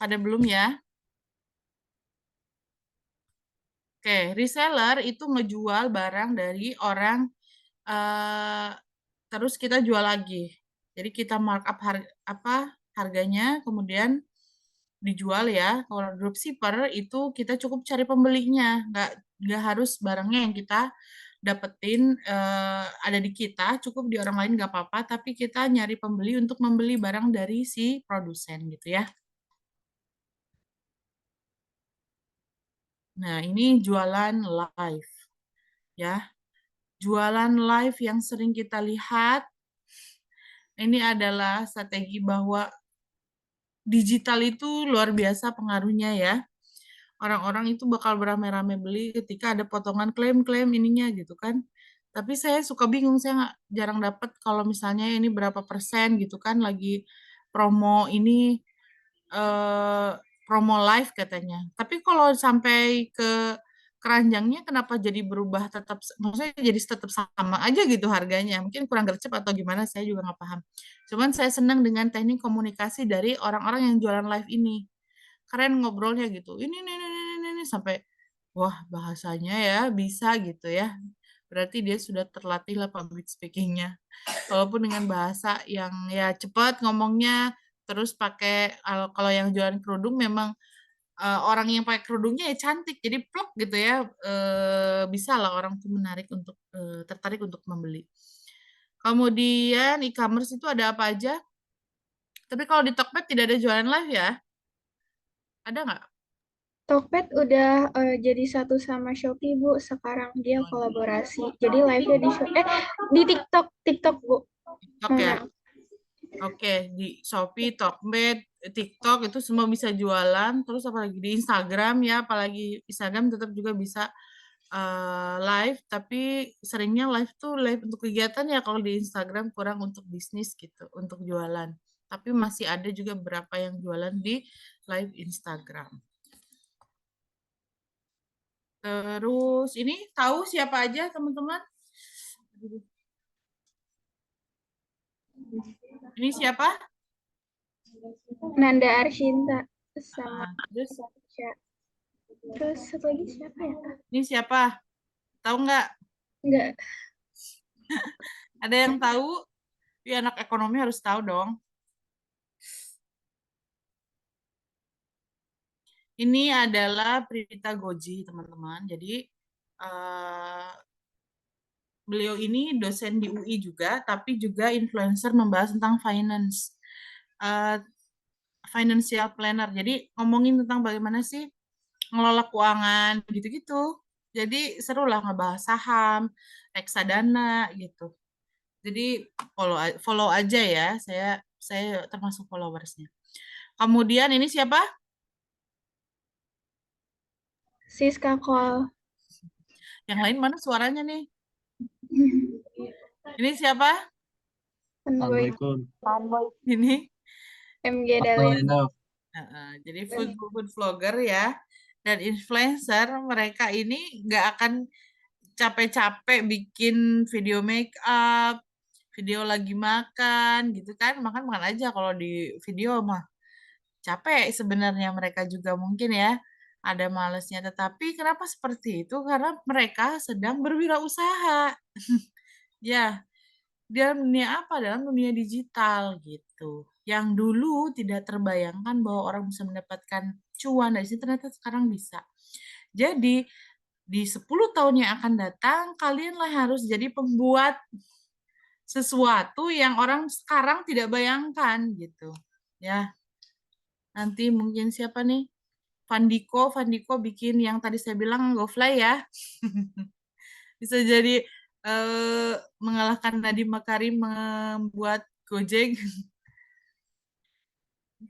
Ada belum ya? Oke, reseller itu ngejual barang dari orang terus kita jual lagi. Jadi kita markup harganya kemudian dijual ya. Kalau dropshipper itu kita cukup cari pembelinya, nggak harus barangnya yang kita dapetin ada di kita, cukup di orang lain nggak apa-apa, tapi kita nyari pembeli untuk membeli barang dari si produsen gitu ya. Nah, ini jualan live. Ya. Jualan live yang sering kita lihat, ini adalah strategi bahwa digital itu luar biasa pengaruhnya ya. Orang-orang itu bakal beramai-ramai beli ketika ada potongan klaim-klaim ininya gitu kan. Tapi saya suka bingung, saya jarang dapat kalau misalnya ini berapa persen gitu kan, lagi promo ini, promo live katanya. Tapi kalau sampai ke keranjangnya kenapa jadi berubah maksudnya jadi tetap sama aja gitu harganya. Mungkin kurang gercep atau gimana, saya juga nggak paham. Cuman saya senang dengan teknik komunikasi dari orang-orang yang jualan live ini. Keren ngobrolnya gitu. Ini sampai wah bahasanya ya bisa gitu ya. Berarti dia sudah terlatih lah public speaking-nya. Walaupun dengan bahasa yang ya cepat ngomongnya, terus pakai kalau yang jualan kerudung memang orang yang pakai kerudungnya ya cantik, jadi plok gitu ya, bisa lah orang tuh menarik untuk tertarik untuk membeli. Kemudian e-commerce itu ada apa aja? Tapi kalau di Tokped tidak ada jualan live ya? Ada nggak? Tokped udah jadi satu sama Shopee, Bu. Sekarang dia kolaborasi. Jadi live-nya di TikTok, Bu. TikTok ya? Oke, di Shopee, Tokped, TikTok itu semua bisa jualan. Terus apalagi di Instagram ya, apalagi Instagram tetap juga bisa live, tapi seringnya live tuh live untuk kegiatan ya, kalau di Instagram kurang untuk bisnis gitu, untuk jualan. Tapi masih ada juga beberapa yang jualan di live Instagram. Terus ini tahu siapa aja teman-teman? Ini siapa? Nanda Arshinta sama Terus Terus satu lagi siapa ya? ini siapa? Tahu nggak? Enggak. Ada yang tahu? Ya, anak ekonomi harus tahu dong. Ini adalah Prita Goji, teman-teman. Jadi, beliau ini dosen di UI juga, tapi juga influencer membahas tentang finance. Financial planner. Jadi, ngomongin tentang bagaimana sih ngelola keuangan, gitu-gitu. Jadi, seru lah ngebahas saham, reksadana, gitu. Jadi, follow aja ya. Saya termasuk followersnya. Kemudian ini siapa? Siska Kol. Yang lain mana suaranya nih? Ini siapa? Assalamualaikum. Ini MG Dalem. jadi food vlogger ya, dan influencer. Mereka ini nggak akan capek-capek bikin video make up, video lagi makan gitu kan, makan aja. Kalau di video mah capek sebenarnya mereka juga mungkin ya, ada malesnya. Tetapi kenapa seperti itu? Karena mereka sedang berwirausaha. Ya, dalam dunia apa? Dalam dunia digital gitu. Yang dulu tidak terbayangkan bahwa orang bisa mendapatkan cuan dari situ, ternyata sekarang bisa. Jadi, di 10 tahun yang akan datang, kalianlah harus jadi pembuat sesuatu yang orang sekarang tidak bayangkan gitu. Ya. Nanti mungkin siapa nih? Vandiko bikin yang tadi saya bilang GoFly ya. Bisa jadi mengalahkan Nadiem Makarim membuat Gojek.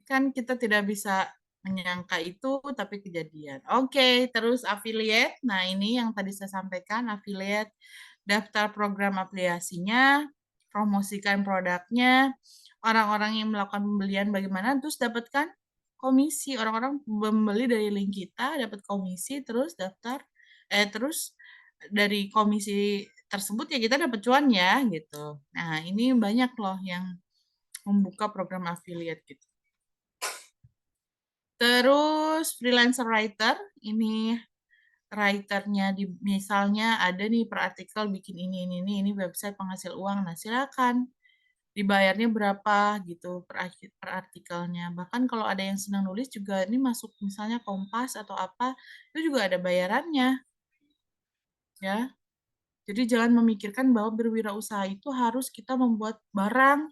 Kan kita tidak bisa menyangka itu, tapi kejadian. Oke, terus affiliate. Nah, ini yang tadi saya sampaikan, affiliate. Daftar program afiliasinya, promosikan produknya, orang-orang yang melakukan pembelian bagaimana, terus dapatkan komisi. Orang-orang membeli dari link kita, dapat komisi, terus daftar, terus dari komisi tersebut ya kita dapat cuan ya, gitu. Nah, ini banyak loh yang membuka program affiliate gitu. Terus freelancer writer, ini writernya misalnya ada nih per artikel bikin ini website penghasil uang. Nah, silakan dibayarnya berapa gitu per artikelnya. Bahkan kalau ada yang senang nulis juga ini masuk misalnya Kompas atau apa, itu juga ada bayarannya. Ya. Jadi jangan memikirkan bahwa berwirausaha itu harus kita membuat barang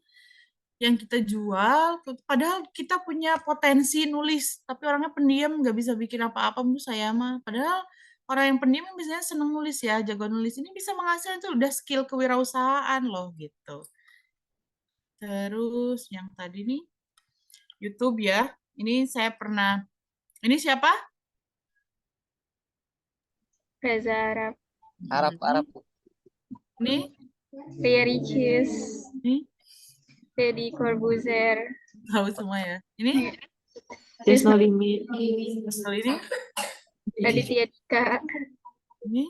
yang kita jual, padahal kita punya potensi nulis, tapi orangnya pendiam, nggak bisa bikin apa-apa, menurut saya mah. Padahal orang yang pendiam biasanya seneng nulis ya, jago nulis, ini bisa menghasilkan, itu udah skill kewirausahaan loh, gitu. Terus yang tadi nih, YouTube ya, ini saya pernah, ini siapa? Reza Arab. Arab. Ini? Ria Ricis. Ini? Deddy Corbuzier. Tahu semua ya. Ini? Desno Limit. Kalau ini? Raditya Dika. Ini?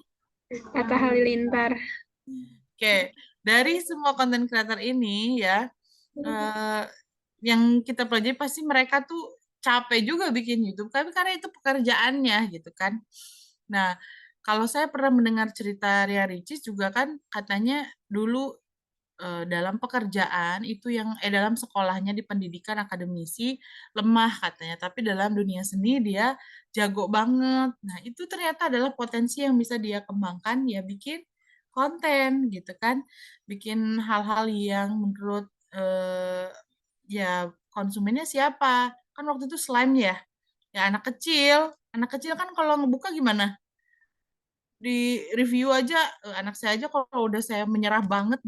Atta Halilintar. Oke, dari semua konten creator ini ya, yang kita pelajari pasti mereka tuh capek juga bikin YouTube, tapi karena itu pekerjaannya gitu kan. Nah, kalau saya pernah mendengar cerita Ria Ricis juga kan, katanya dulu dalam pekerjaan itu dalam sekolahnya di pendidikan akademisi lemah katanya, tapi dalam dunia seni dia jago banget. Nah, itu ternyata adalah potensi yang bisa dia kembangkan, ya bikin konten gitu kan, bikin hal-hal yang menurut ya konsumennya siapa? Kan waktu itu slime ya, anak kecil kan kalau ngebuka gimana? Di review aja anak saya aja kalau udah saya menyerah banget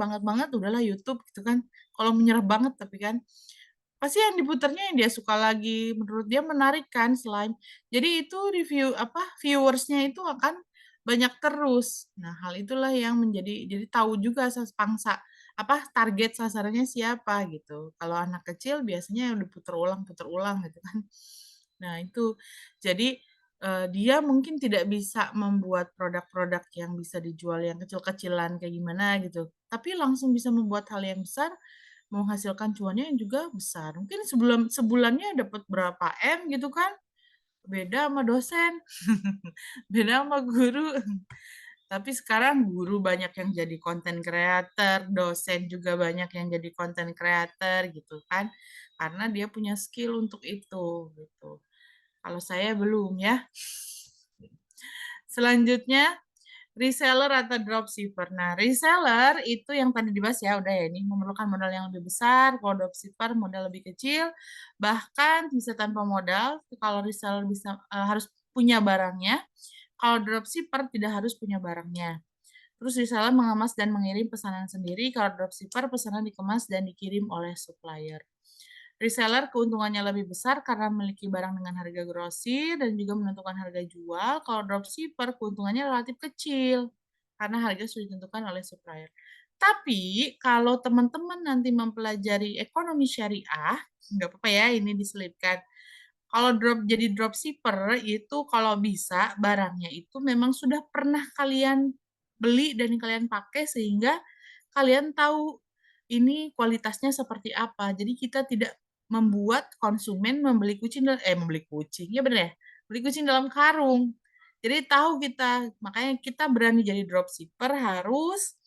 udahlah YouTube gitu kan. Kalau menyerah banget tapi kan pasti yang diputarnya yang dia suka lagi, menurut dia menarik kan slime. Jadi itu review viewersnya itu akan banyak terus. Nah, hal itulah yang jadi tahu juga pangsa target sasarannya siapa gitu. Kalau anak kecil biasanya udah puter ulang gitu kan. Nah, itu jadi dia mungkin tidak bisa membuat produk-produk yang bisa dijual yang kecil-kecilan kayak gimana gitu. Tapi langsung bisa membuat hal yang besar, menghasilkan cuannya yang juga besar. Mungkin sebulannya dapat berapa M gitu kan. Beda sama dosen, beda sama guru. Tapi sekarang guru banyak yang jadi content creator, dosen juga banyak yang jadi content creator gitu kan. Karena dia punya skill untuk itu gitu. Kalau saya belum ya. Selanjutnya, reseller atau dropshipper. Nah, reseller itu yang tadi dibahas ya, udah ya, ini memerlukan modal yang lebih besar, kalau dropshipper modal lebih kecil, bahkan bisa tanpa modal. Kalau reseller bisa harus punya barangnya, kalau dropshipper tidak harus punya barangnya. Terus reseller mengemas dan mengirim pesanan sendiri, kalau dropshipper pesanan dikemas dan dikirim oleh supplier. Reseller keuntungannya lebih besar karena memiliki barang dengan harga grosir dan juga menentukan harga jual. Kalau dropshipper keuntungannya relatif kecil karena harga sudah ditentukan oleh supplier. Tapi kalau teman-teman nanti mempelajari ekonomi syariah, nggak apa-apa ya ini diselipkan. Kalau jadi dropshipper itu kalau bisa barangnya itu memang sudah pernah kalian beli dan kalian pakai sehingga kalian tahu ini kualitasnya seperti apa. Jadi kita tidak membuat konsumen membeli kucing ya benar ya, beli kucing dalam karung. Jadi tahu kita, makanya kita berani jadi dropshipper harus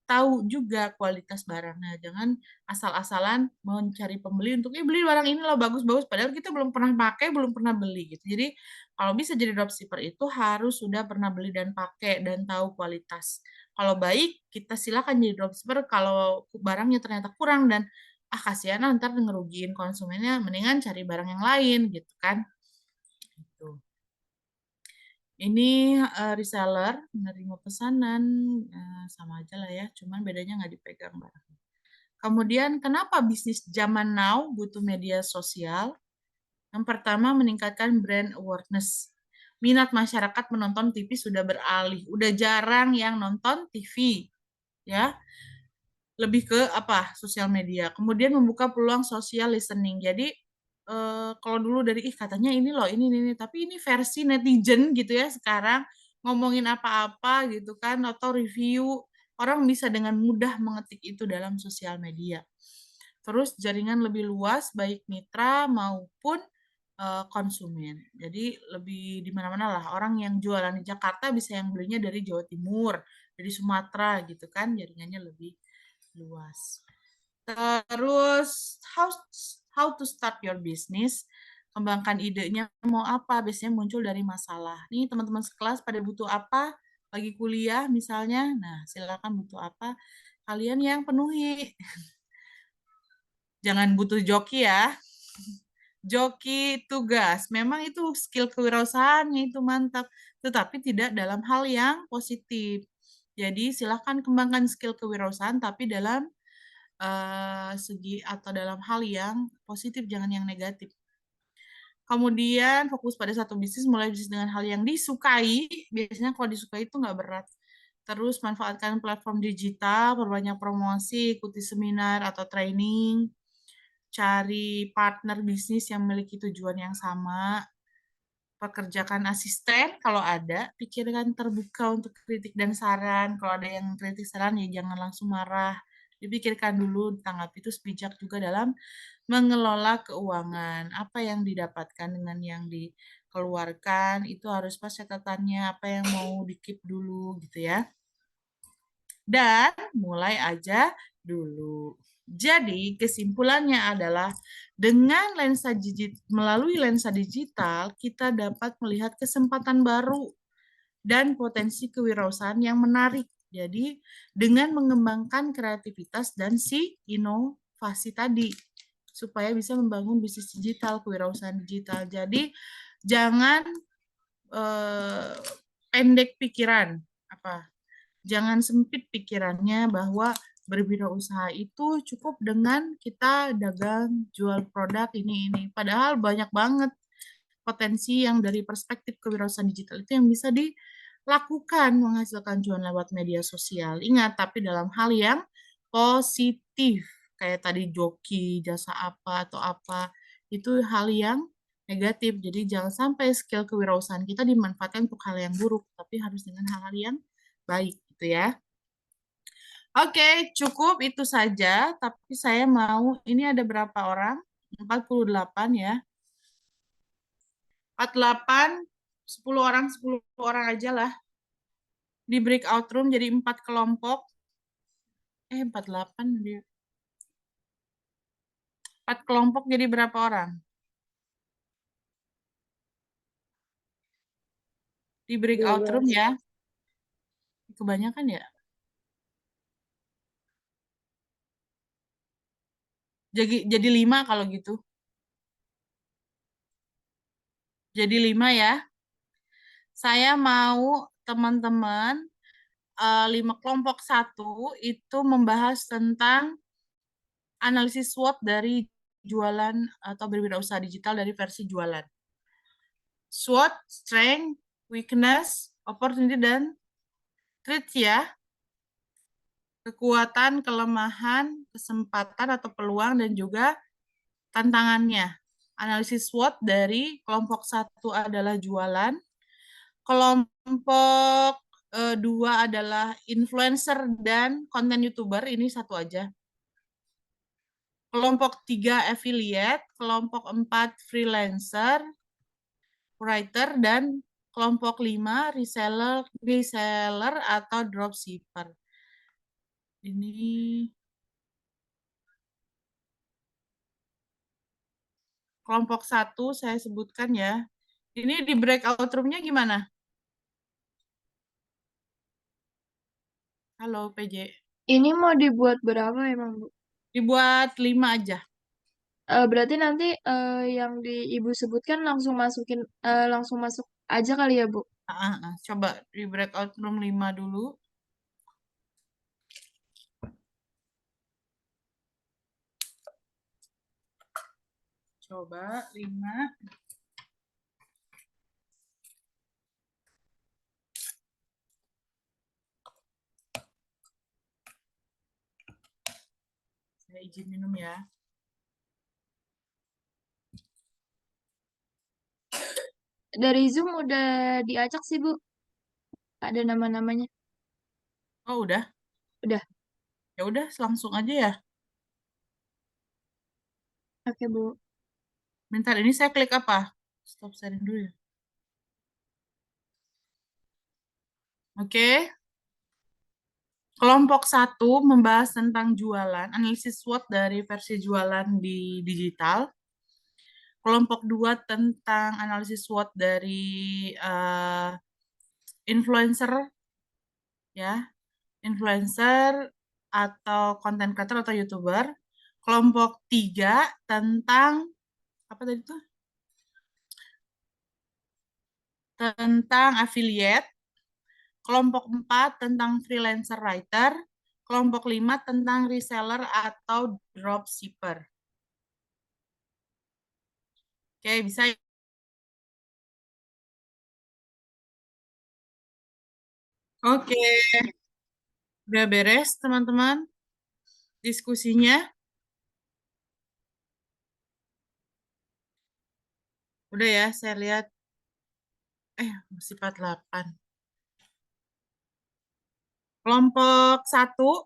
tahu juga kualitas barangnya. Jangan asal-asalan mencari pembeli untuk beli barang ini loh bagus-bagus padahal kita belum pernah pakai, belum pernah beli gitu. Jadi kalau bisa jadi dropshipper itu harus sudah pernah beli dan pakai dan tahu kualitas. Kalau baik kita silakan jadi dropshipper, kalau barangnya ternyata kurang dan kasihan ntar ngerugiin konsumennya, mendingan cari barang yang lain gitu kan. Gitu. Ini reseller menerima pesanan sama aja lah ya, cuman bedanya nggak dipegang barang. Kemudian kenapa bisnis zaman now butuh media sosial? Yang pertama meningkatkan brand awareness. Minat masyarakat menonton TV sudah beralih, udah jarang yang nonton TV, ya. Lebih ke sosial media. Kemudian membuka peluang social listening. Jadi kalau dulu dari katanya ini loh ini tapi ini versi netizen gitu ya sekarang ngomongin apa-apa gitu kan atau review orang bisa dengan mudah mengetik itu dalam sosial media. Terus jaringan lebih luas baik mitra maupun konsumen. Jadi lebih di mana-mana lah orang yang jualan di Jakarta bisa yang belinya dari Jawa Timur, dari Sumatera gitu kan jaringannya lebih luas. Terus how to start your business, kembangkan idenya mau apa, biasanya muncul dari masalah. Nih teman-teman sekelas pada butuh apa, lagi kuliah misalnya, nah silakan butuh apa, kalian yang penuhi. Jangan butuh joki ya, joki tugas, memang itu skill kewirausahaannya itu mantap, tetapi tidak dalam hal yang positif. Jadi silakan kembangkan skill kewirausahaan tapi dalam segi atau dalam hal yang positif, jangan yang negatif. Kemudian fokus pada satu bisnis, mulai bisnis dengan hal yang disukai. Biasanya kalau disukai itu nggak berat. Terus manfaatkan platform digital, perbanyak promosi, ikuti seminar atau training, cari partner bisnis yang memiliki tujuan yang sama, pekerjakan asisten kalau ada, pikirkan terbuka untuk kritik dan saran. Kalau ada yang kritik saran ya jangan langsung marah. Dipikirkan dulu, ditanggapi, itu bijak juga dalam mengelola keuangan. Apa yang didapatkan dengan yang dikeluarkan, itu harus pas catatannya, apa yang mau di-keep dulu gitu ya. Dan mulai aja dulu. Jadi, kesimpulannya adalah dengan melalui lensa digital, kita dapat melihat kesempatan baru dan potensi kewirausahaan yang menarik. Jadi, dengan mengembangkan kreativitas dan si inovasi tadi, supaya bisa membangun bisnis digital, kewirausahaan digital. Jadi, jangan pendek pikiran, jangan sempit pikirannya bahwa berwirausaha itu cukup dengan kita dagang, jual produk ini. Padahal banyak banget potensi yang dari perspektif kewirausahaan digital itu yang bisa dilakukan, menghasilkan cuan lewat media sosial. Ingat, tapi dalam hal yang positif, kayak tadi joki, jasa apa, atau apa, itu hal yang negatif. Jadi jangan sampai skill kewirausahaan kita dimanfaatkan untuk hal yang buruk, tapi harus dengan hal-hal yang baik, gitu ya. Oke, cukup itu saja. Tapi saya mau, ini ada berapa orang? 48 ya. 48, 10 orang aja lah. Di breakout room jadi 4 kelompok. 48 dia. 4 kelompok jadi berapa orang? Di breakout room 12. ya. Kebanyakan ya? Jadi 5 kalau gitu. Jadi 5 ya. Saya mau teman-teman 5 kelompok 1 itu membahas tentang analisis SWOT dari jualan atau berwirausaha digital dari versi jualan. SWOT, strength, weakness, opportunity, dan threats ya. Kekuatan, kelemahan, kesempatan atau peluang, dan juga tantangannya. Analisis SWOT dari kelompok 1 adalah jualan, kelompok 2 adalah influencer dan konten YouTuber, ini 1 aja. Kelompok 3 affiliate, kelompok 4 freelancer, writer, dan kelompok 5 reseller atau dropshipper. Ini kelompok 1 saya sebutkan ya. Ini di breakout room-nya gimana? Halo PJ. Ini mau dibuat berapa emang, Bu? Dibuat 5 aja. Berarti nanti yang Ibu sebutkan langsung masuk aja kali ya, Bu? Coba di breakout room 5 dulu. Coba 5. Saya izin minum ya. Dari Zoom udah diacak sih, Bu. Ada nama-namanya. Oh, udah? Udah. Ya udah, langsung aja ya. Oke, Bu. Bentar, ini saya klik apa? Stop sharing dulu ya. Oke. Kelompok 1 membahas tentang jualan, analisis SWOT dari versi jualan di digital. Kelompok 2 tentang analisis SWOT dari influencer, ya, influencer atau content creator atau YouTuber. Kelompok 3 tentang apa tadi tuh? Tentang affiliate. Kelompok 4 tentang freelancer writer. Kelompok 5 tentang reseller atau dropshipper. Oke, bisa. Oke, udah beres teman-teman diskusinya? Udah ya, saya lihat. Masih 48. Kelompok 1,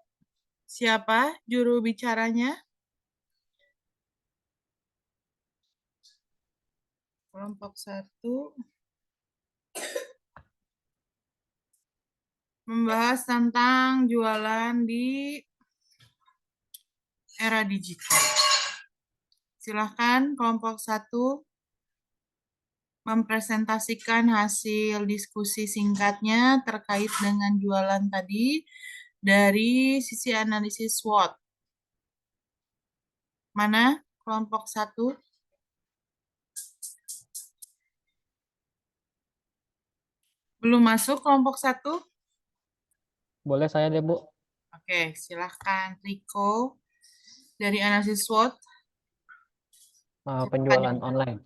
siapa juru bicaranya? Kelompok 1 membahas tentang jualan di era digital. Silahkan kelompok 1 mempresentasikan hasil diskusi singkatnya terkait dengan jualan tadi dari sisi analisis SWOT. Mana kelompok 1? Belum masuk kelompok 1? Boleh saya deh, Bu. Oke, silahkan Riko dari analisis SWOT. Penjualan online.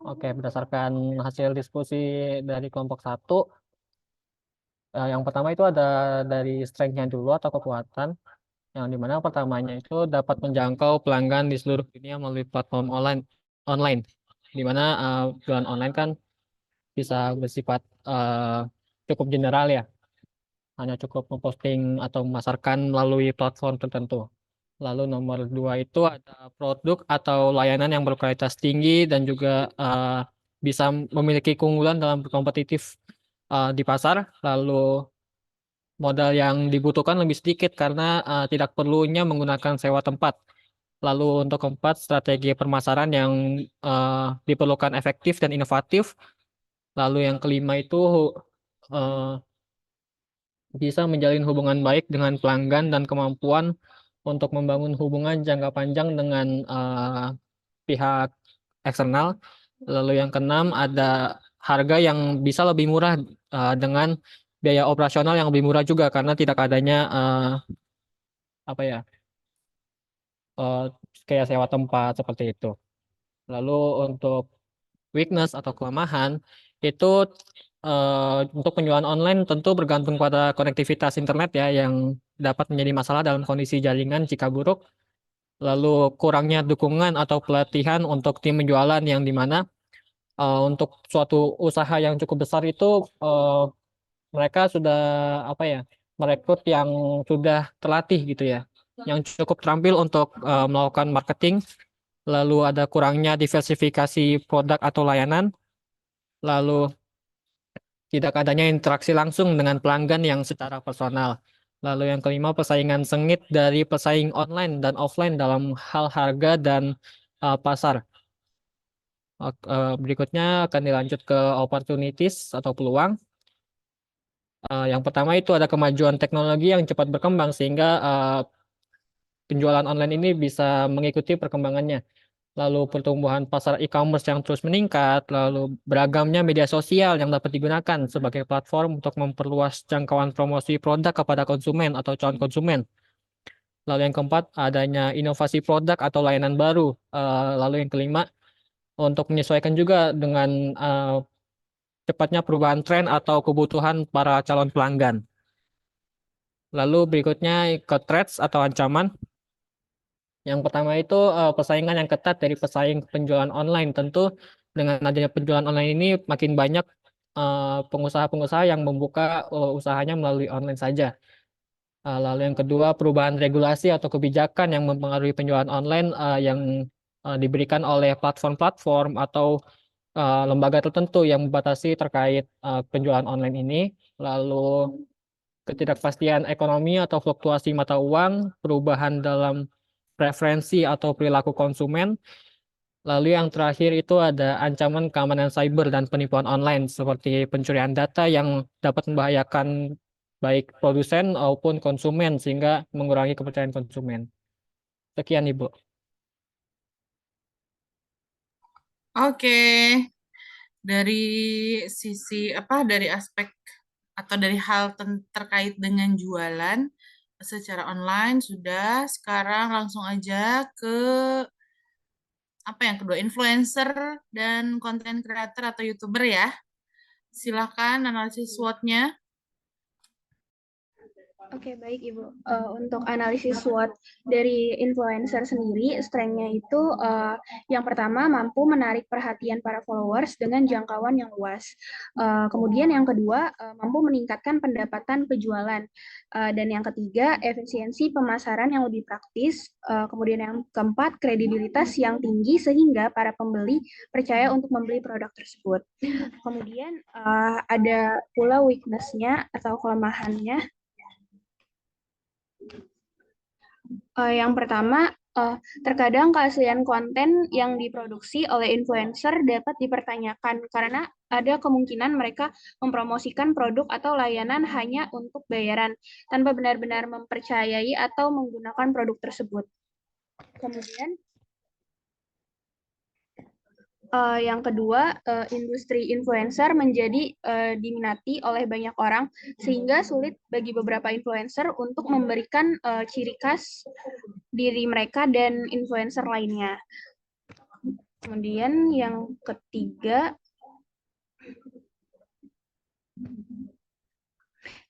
Oke, berdasarkan hasil diskusi dari kelompok 1, yang pertama itu ada dari strength-nya dulu atau kekuatan, yang dimana pertamanya itu dapat menjangkau pelanggan di seluruh dunia melalui platform online, dimana jualan online kan bisa bersifat cukup general ya, hanya cukup memposting atau memasarkan melalui platform tertentu. Lalu nomor 2 itu ada produk atau layanan yang berkualitas tinggi dan juga bisa memiliki keunggulan dalam berkompetitif di pasar. Lalu modal yang dibutuhkan lebih sedikit karena tidak perlunya menggunakan sewa tempat. Lalu untuk keempat, strategi pemasaran yang diperlukan efektif dan inovatif. Lalu yang kelima itu bisa menjalin hubungan baik dengan pelanggan dan kemampuan untuk membangun hubungan jangka panjang dengan pihak eksternal. Lalu yang keenam ada harga yang bisa lebih murah dengan biaya operasional yang lebih murah juga karena tidak adanya apa ya kayak sewa tempat seperti itu. Lalu untuk weakness atau kelemahan itu untuk penjualan online tentu bergantung pada konektivitas internet ya yang dapat menjadi masalah dalam kondisi jaringan jika buruk. Lalu kurangnya dukungan atau pelatihan untuk tim penjualan yang dimana untuk suatu usaha yang cukup besar itu mereka sudah apa ya merekrut yang sudah terlatih gitu ya, yang cukup terampil untuk melakukan marketing. Lalu ada kurangnya diversifikasi produk atau layanan. Lalu tidak adanya interaksi langsung dengan pelanggan yang secara personal. Lalu yang kelima, persaingan sengit dari pesaing online dan offline dalam hal harga dan pasar. Berikutnya akan dilanjut ke opportunities atau peluang. Yang pertama itu ada kemajuan teknologi yang cepat berkembang sehingga penjualan online ini bisa mengikuti perkembangannya. Lalu pertumbuhan pasar e-commerce yang terus meningkat, lalu beragamnya media sosial yang dapat digunakan sebagai platform untuk memperluas jangkauan promosi produk kepada konsumen atau calon konsumen. Lalu yang keempat, adanya inovasi produk atau layanan baru. Lalu yang kelima, untuk menyesuaikan juga dengan cepatnya perubahan tren atau kebutuhan para calon pelanggan. Lalu berikutnya ke threats atau ancaman. Yang pertama itu persaingan yang ketat dari pesaing penjualan online. Tentu dengan adanya penjualan online ini makin banyak pengusaha-pengusaha yang membuka usahanya melalui online saja. Lalu yang kedua, perubahan regulasi atau kebijakan yang mempengaruhi penjualan online yang diberikan oleh platform-platform atau lembaga tertentu yang membatasi terkait penjualan online ini. Lalu ketidakpastian ekonomi atau fluktuasi mata uang, perubahan dalam preferensi atau perilaku konsumen. Lalu yang terakhir itu ada ancaman keamanan cyber dan penipuan online seperti pencurian data yang dapat membahayakan baik produsen maupun konsumen sehingga mengurangi kepercayaan konsumen. Sekian Ibu. Oke. Dari sisi dari aspek atau dari hal terkait dengan jualan secara online sudah. Sekarang langsung aja ke yang kedua, influencer dan konten creator atau YouTuber ya. Silakan analisis SWOT-nya. Oke, baik Ibu. Untuk analisis SWOT dari influencer sendiri, strength-nya itu yang pertama mampu menarik perhatian para followers dengan jangkauan yang luas. Kemudian yang kedua, mampu meningkatkan pendapatan penjualan. Dan yang ketiga, efisiensi pemasaran yang lebih praktis. Kemudian yang keempat, kredibilitas yang tinggi sehingga para pembeli percaya untuk membeli produk tersebut. Kemudian ada pula weakness-nya atau kelemahannya. Yang pertama, terkadang keaslian konten yang diproduksi oleh influencer dapat dipertanyakan karena ada kemungkinan mereka mempromosikan produk atau layanan hanya untuk bayaran tanpa benar-benar mempercayai atau menggunakan produk tersebut. Kemudian, yang kedua, industri influencer menjadi diminati oleh banyak orang sehingga sulit bagi beberapa influencer untuk memberikan ciri khas diri mereka dan influencer lainnya. Kemudian yang ketiga,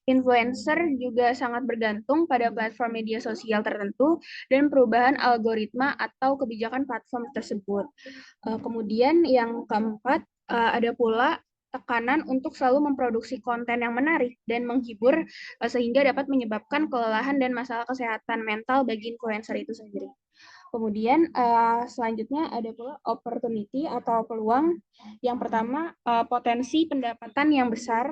influencer juga sangat bergantung pada platform media sosial tertentu dan perubahan algoritma atau kebijakan platform tersebut. Kemudian yang keempat, ada pula tekanan untuk selalu memproduksi konten yang menarik dan menghibur sehingga dapat menyebabkan kelelahan dan masalah kesehatan mental bagi influencer itu sendiri. Kemudian selanjutnya ada pula opportunity atau peluang. Yang pertama, potensi pendapatan yang besar.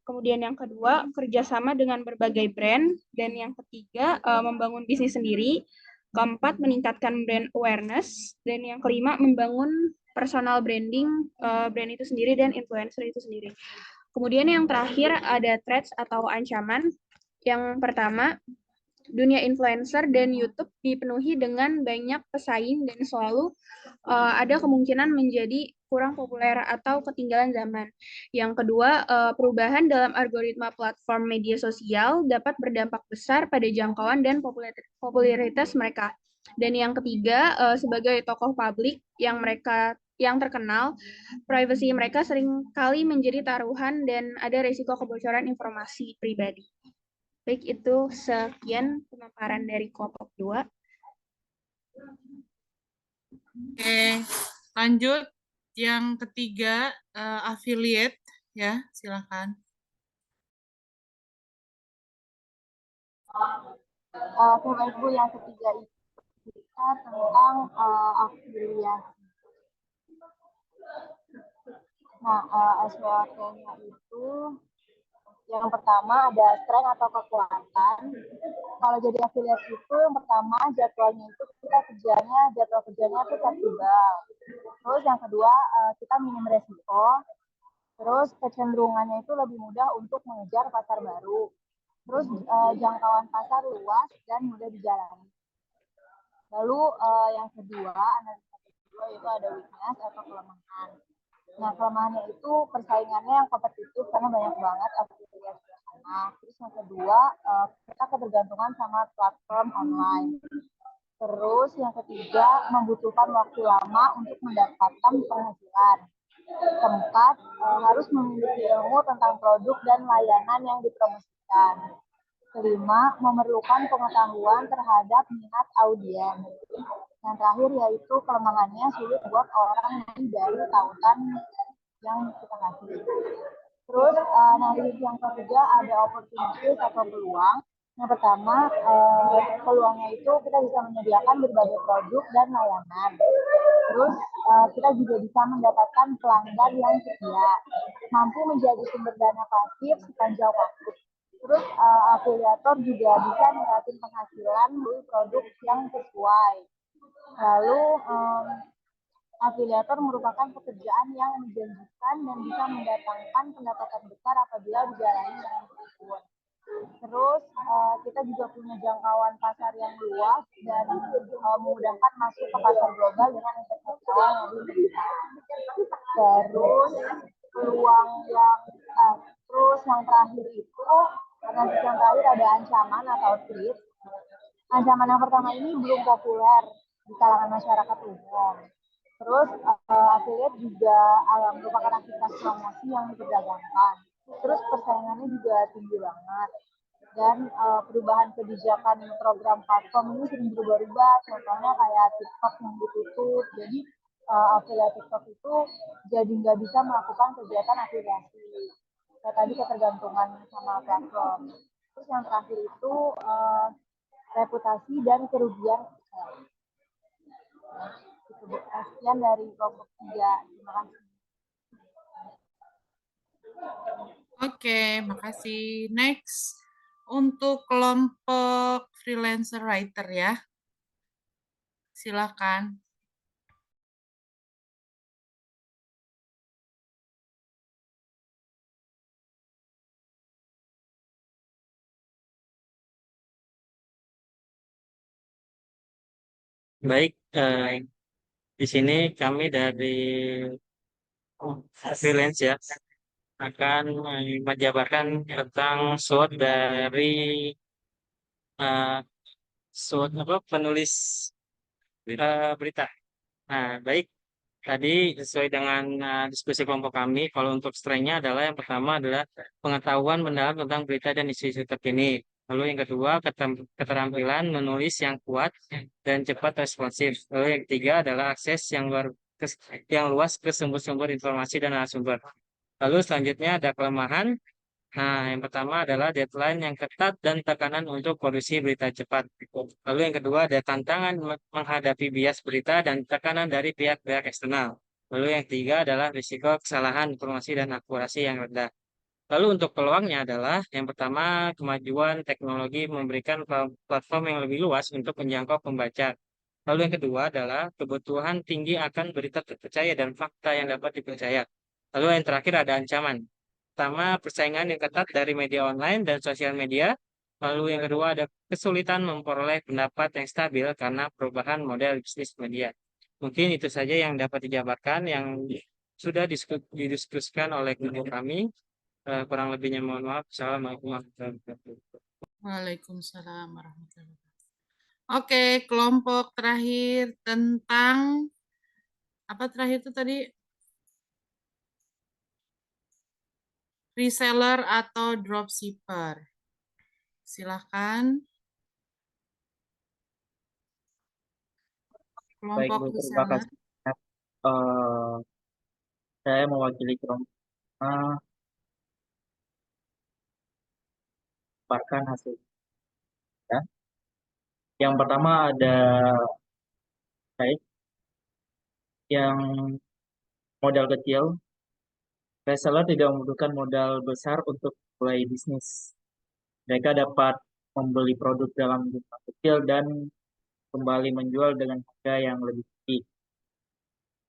Kemudian yang kedua, kerjasama dengan berbagai brand. Dan yang ketiga, membangun bisnis sendiri. Keempat, meningkatkan brand awareness. Dan yang kelima, membangun personal branding brand itu sendiri dan influencer itu sendiri. Kemudian yang terakhir ada threats atau ancaman. Yang pertama, dunia influencer dan YouTube dipenuhi dengan banyak pesaing dan selalu ada kemungkinan menjadi kurang populer atau ketinggalan zaman. Yang kedua, perubahan dalam algoritma platform media sosial dapat berdampak besar pada jangkauan dan popularitas mereka. Dan yang ketiga, sebagai tokoh publik yang terkenal, privasi mereka seringkali menjadi taruhan dan ada risiko kebocoran informasi pribadi. Baik, itu sekian pemaparan dari kelompok 2. Oke, lanjut. Yang ketiga, affiliate, ya, silakan. Bapak Ibu, yang ketiga itu kita tentang afiliasi. Nah, SWOT-nya itu yang pertama ada strength atau kekuatan. Kalau jadi affiliate itu yang pertama jadwal kerjanya itu fleksibel. Terus yang kedua kita minim resiko. Terus kecenderungannya itu lebih mudah untuk mengejar pasar baru. Terus jangkauan pasar luas dan mudah dijalani. Lalu yang kedua, analisa kedua itu ada weakness atau kelemahan. Nah, kelemahannya itu persaingannya yang kompetitif karena banyak banget aplikasi. Nah, terus yang kedua, kita ketergantungan sama platform online. Terus yang ketiga, membutuhkan waktu lama untuk mendapatkan penghasilan. Keempat, harus memiliki ilmu tentang produk dan layanan yang dipromosikan. Kelima, memerlukan pengetahuan terhadap minat audiens. Yang terakhir yaitu kelemahannya sulit buat orang dari tautan yang kita kasih. Terus analisis yang ketiga ada opportunities atau peluang. Yang pertama, peluangnya itu kita bisa menyediakan berbagai produk dan layanan. Terus kita juga bisa mendapatkan pelanggan yang setia, mampu menjadi sumber dana pasif sepanjang waktu. Terus afiliator juga bisa mendapat penghasilan melalui produk yang sesuai. Lalu afiliator merupakan pekerjaan yang menjanjikan dan bisa mendatangkan pendapatan besar apabila dijalani dengan tekun. Terus kita juga punya jangkauan pasar yang luas dan memudahkan masuk ke pasar global dengan investasi awal yang lebih besar. Terus peluang yang terakhir itu analisis yang terakhir ada ancaman atau threat. Ancaman yang pertama ini belum populer di kalangan masyarakat umum. Terus affiliate juga merupakan aktivitas promosi yang diperdagangkan. Terus persaingannya juga tinggi banget. Dan perubahan kebijakan program platform ini sering berubah-ubah. Contohnya kayak TikTok yang ditutup. Jadi affiliate TikTok itu jadi nggak bisa melakukan kegiatan afiliasi. Kayak tadi ketergantungan sama platform. Terus yang terakhir itu reputasi dan kerugian. Sekian dari kelompok 3. Terima kasih. Oke, makasih. Next, Untuk kelompok freelancer writer ya. Silakan. Baik, di sini kami dari freelance ya akan menjabarkan tentang SWOT dari uh, SWOT penulis berita. Nah, baik. Tadi sesuai dengan diskusi kelompok kami, kalau untuk strength-nya adalah yang pertama adalah pengetahuan mendalam tentang berita dan isu-isu terkini. Lalu yang kedua, keterampilan menulis yang kuat dan cepat responsif. Lalu yang ketiga adalah akses yang luas ke sumber-sumber informasi dan narasumber. Lalu selanjutnya ada kelemahan. Nah, yang pertama adalah deadline yang ketat dan tekanan untuk produksi berita cepat. Lalu yang kedua ada tantangan menghadapi bias berita dan tekanan dari pihak-pihak eksternal. Lalu yang ketiga adalah risiko kesalahan informasi dan akurasi yang rendah. Lalu untuk peluangnya adalah yang pertama kemajuan teknologi memberikan platform yang lebih luas untuk menjangkau pembaca. Lalu yang kedua adalah kebutuhan tinggi akan berita terpercaya dan fakta yang dapat dipercaya. Lalu yang terakhir ada ancaman. Pertama, persaingan yang ketat dari media online dan sosial media. Lalu yang kedua ada kesulitan memperoleh pendapat yang stabil karena perubahan model bisnis media. Mungkin itu saja yang dapat dijabarkan yang sudah didiskusikan oleh kelompok kami. Kurang lebihnya mohon maaf. Assalamualaikum warahmatullahi wabarakatuh. Waalaikumsalam warahmatullahi wabarakatuh. Oke, kelompok terakhir tentang apa terakhir itu tadi? Reseller atau dropshipper. Silakan. Baik, Kelompok Bu, terima reseller. kasih. Saya mewakili kelompok paparkan hasil. Ya. Yang pertama ada baik yang modal kecil. Reseller tidak membutuhkan modal besar untuk mulai bisnis. Mereka dapat membeli produk dalam jumlah kecil dan kembali menjual dengan harga yang lebih tinggi.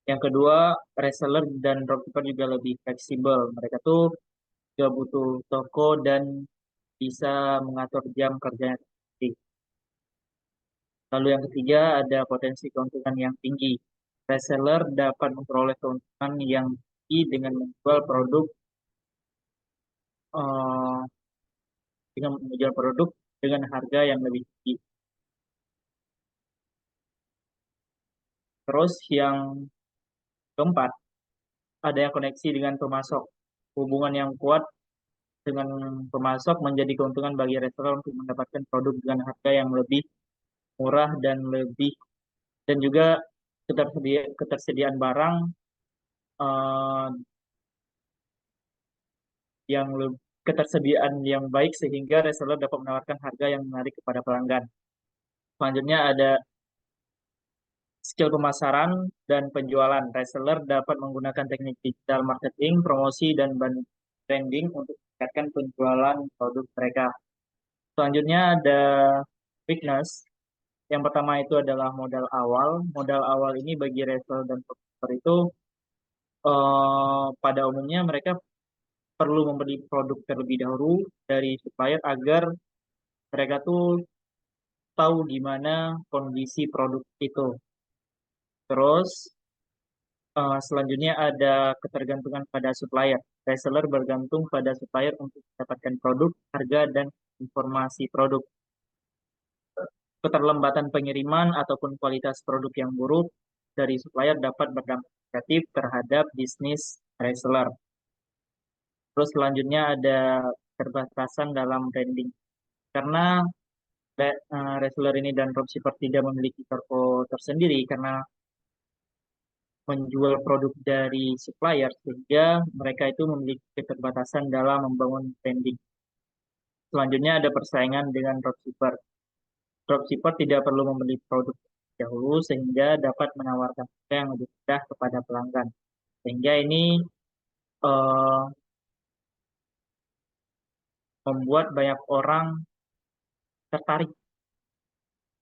Yang kedua, reseller dan dropshipper juga lebih fleksibel. Mereka tuh juga butuh toko dan bisa mengatur jam kerjanya sendiri. Lalu yang ketiga ada potensi keuntungan yang tinggi. Reseller dapat memperoleh keuntungan yang tinggi dengan menjual produk dengan harga yang lebih tinggi. Terus yang keempat ada yang koneksi dengan pemasok. Hubungan yang kuat dengan pemasok menjadi keuntungan bagi reseller untuk mendapatkan produk dengan harga yang lebih murah dan juga ketersediaan barang ketersediaan yang baik sehingga reseller dapat menawarkan harga yang menarik kepada pelanggan. Selanjutnya ada skill pemasaran dan penjualan. Reseller dapat menggunakan teknik digital marketing, promosi, dan branding untuk meningkatkan penjualan produk mereka. Selanjutnya ada weakness. Yang pertama itu adalah modal awal. Modal awal ini bagi reseller dan promotor itu pada umumnya mereka perlu membeli produk terlebih dahulu dari supplier agar mereka tuh tahu gimana kondisi produk itu. Terus selanjutnya ada ketergantungan pada supplier. Reseller bergantung pada supplier untuk mendapatkan produk, harga, dan informasi produk. Keterlambatan pengiriman ataupun kualitas produk yang buruk dari supplier dapat berdampak negatif terhadap bisnis reseller. Terus selanjutnya ada keterbatasan dalam branding. Karena reseller ini dan dropshipper tidak memiliki toko tersendiri karena menjual produk dari supplier, sehingga mereka itu memiliki keterbatasan dalam membangun branding. Selanjutnya ada persaingan dengan dropshipper. Dropshipper tidak perlu membeli produk dahulu sehingga dapat menawarkan harga yang lebih mudah kepada pelanggan. Sehingga ini membuat banyak orang tertarik.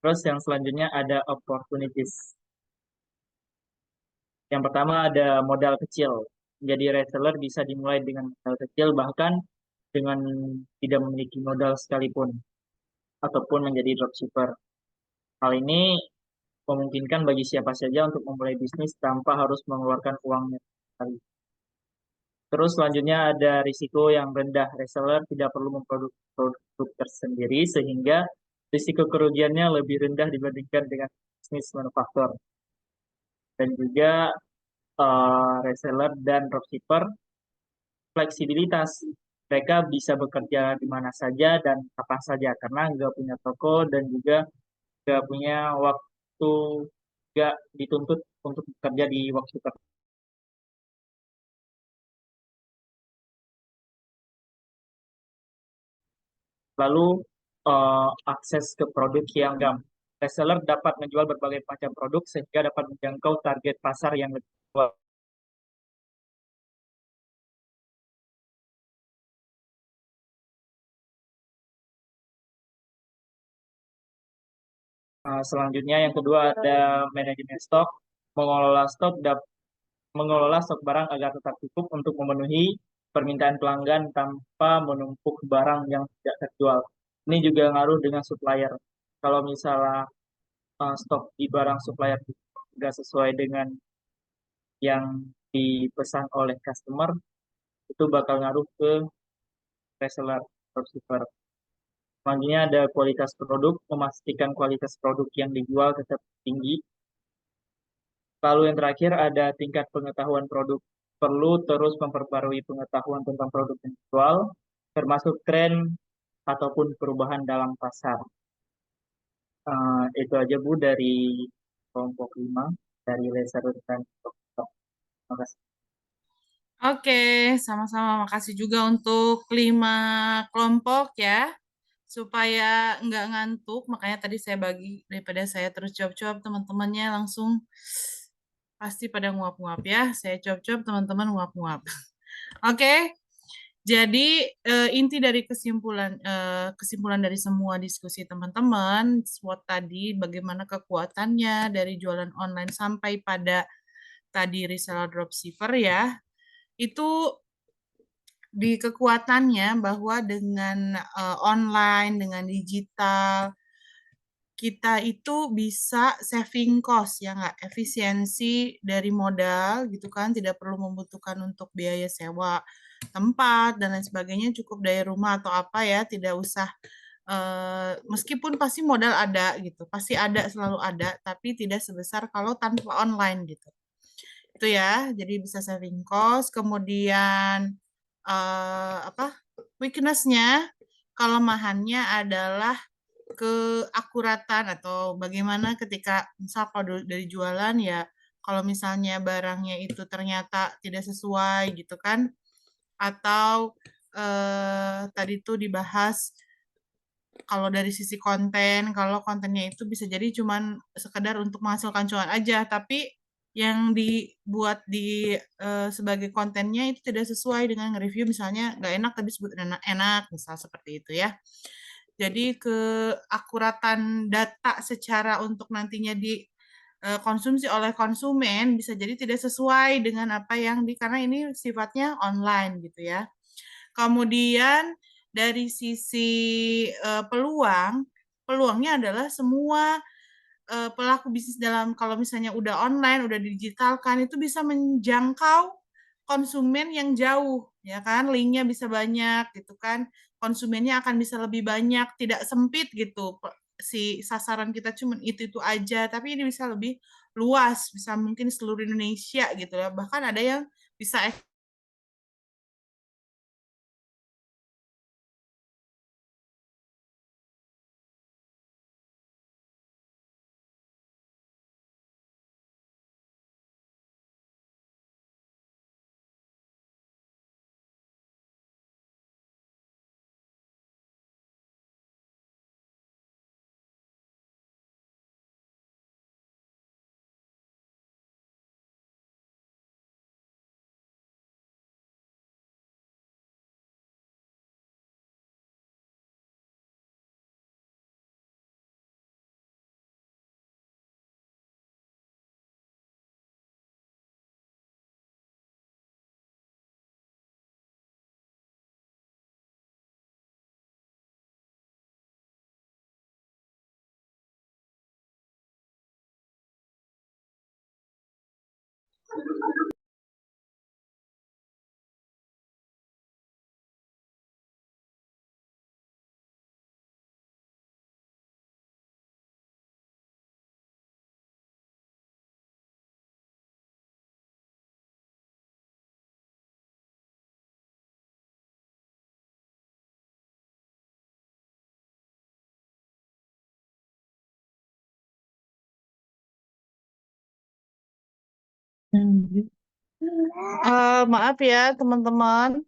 Terus yang selanjutnya ada opportunities. Yang pertama ada modal kecil. Jadi reseller bisa dimulai dengan modal kecil, bahkan dengan tidak memiliki modal sekalipun, ataupun menjadi dropshipper. Hal ini memungkinkan bagi siapa saja untuk memulai bisnis tanpa harus mengeluarkan uangnya sekali. Terus selanjutnya ada risiko yang rendah. Reseller tidak perlu memproduksi produk tersendiri sehingga risiko kerugiannya lebih rendah dibandingkan dengan bisnis manufaktur. Dan juga reseller dan dropshipper fleksibilitas. Mereka bisa bekerja di mana saja dan kapan saja karena nggak punya toko dan juga nggak punya waktu, nggak dituntut untuk bekerja di waktu tertentu. Lalu akses ke produk yang gampang. Reseller dapat menjual berbagai macam produk sehingga dapat menjangkau target pasar yang lebih luas. Selanjutnya yang kedua ada manajemen stok. Mengelola stok barang agar tetap cukup untuk memenuhi permintaan pelanggan tanpa menumpuk barang yang tidak terjual. Ini juga ngaruh dengan supplier. Kalau misalnya stok di barang supplier tidak sesuai dengan yang dipesan oleh customer, itu bakal ngaruh ke reseller, dropshipper. Selanjutnya ada kualitas produk, memastikan kualitas produk yang dijual tetap tinggi. Lalu yang terakhir ada tingkat pengetahuan produk. Perlu terus memperbarui pengetahuan tentang produk yang dijual, termasuk tren ataupun perubahan dalam pasar. Itu aja Bu dari kelompok 5, dari reseller dan dropshipper. Terima kasih. Oke, sama-sama. Makasih juga untuk 5 kelompok ya. Supaya nggak ngantuk, makanya tadi saya bagi, daripada saya terus jawab-jawab, teman-temannya langsung pasti pada nguap-nguap ya. Saya jawab-jawab, teman-teman nguap-nguap. Oke, jadi inti dari kesimpulan dari semua diskusi teman-teman, SWOT tadi, bagaimana kekuatannya dari jualan online sampai pada tadi reseller dropshipper ya, itu di kekuatannya bahwa dengan online, dengan digital, kita itu bisa saving cost ya nggak, efisiensi dari modal gitu kan, tidak perlu membutuhkan untuk biaya sewa tempat dan lain sebagainya, cukup dari rumah atau apa ya, tidak usah meskipun pasti modal ada gitu, pasti ada, selalu ada, tapi tidak sebesar kalau tanpa online gitu. Itu ya, jadi bisa saving cost, kemudian weakness-nya, kelemahannya adalah keakuratan atau bagaimana ketika misal kalau dari jualan ya, kalau misalnya barangnya itu ternyata tidak sesuai gitu kan, atau tadi tuh dibahas kalau dari sisi konten, kalau kontennya itu bisa jadi cuman sekedar untuk menghasilkan cuan aja, tapi yang dibuat di sebagai kontennya itu tidak sesuai dengan review, misalnya nggak enak tapi sebut enak, misal seperti itu ya. Jadi keakuratan data secara untuk nantinya dikonsumsi oleh konsumen bisa jadi tidak sesuai dengan apa yang karena ini sifatnya online gitu ya. Kemudian dari sisi peluangnya adalah semua pelaku bisnis dalam, kalau misalnya udah online, udah digitalkan, itu bisa menjangkau konsumen yang jauh, ya kan, linknya bisa banyak gitu kan, konsumennya akan bisa lebih banyak, tidak sempit gitu, si sasaran kita cuma itu aja, tapi ini bisa lebih luas, bisa mungkin seluruh Indonesia gitu ya, bahkan ada yang bisa Maaf ya teman-teman,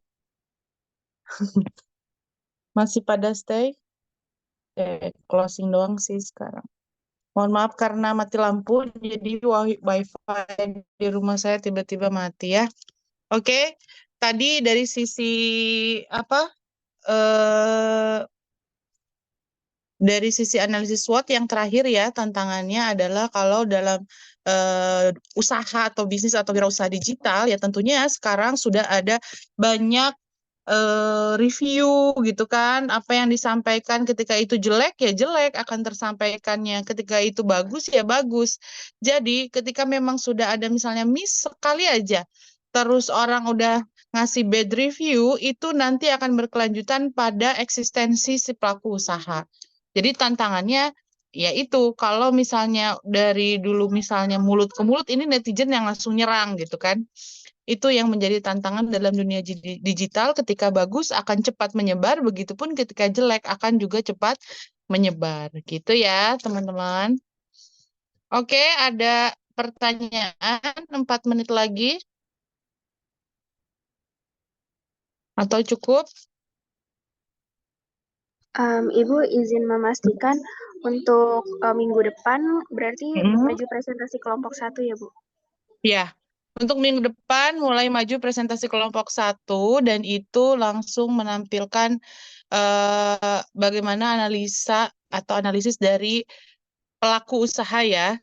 masih pada stay? Closing doang sih sekarang. Mohon maaf karena mati lampu, jadi wifi di rumah saya tiba-tiba mati ya. Oke, tadi dari sisi apa? Dari sisi analisis SWOT yang terakhir ya, tantangannya adalah kalau dalam usaha atau bisnis atau wirausaha digital, ya tentunya sekarang sudah ada banyak review gitu kan. Apa yang disampaikan ketika itu jelek ya jelek akan tersampaikannya. Ketika itu bagus ya bagus. Jadi ketika memang sudah ada misalnya miss sekali aja, terus orang udah ngasih bad review, itu nanti akan berkelanjutan pada eksistensi si pelaku usaha. Jadi tantangannya ya itu, kalau misalnya dari dulu misalnya mulut ke mulut, ini netizen yang langsung nyerang gitu kan. Itu yang menjadi tantangan dalam dunia digital. Ketika bagus akan cepat menyebar, begitupun ketika jelek akan juga cepat menyebar. Gitu ya, teman-teman. Oke, ada pertanyaan 4 menit lagi? Atau cukup? Ibu izin memastikan untuk minggu depan berarti maju presentasi kelompok 1 ya, Bu? Ya, untuk minggu depan mulai maju presentasi kelompok 1 dan itu langsung menampilkan bagaimana analisa atau analisis dari pelaku usaha ya,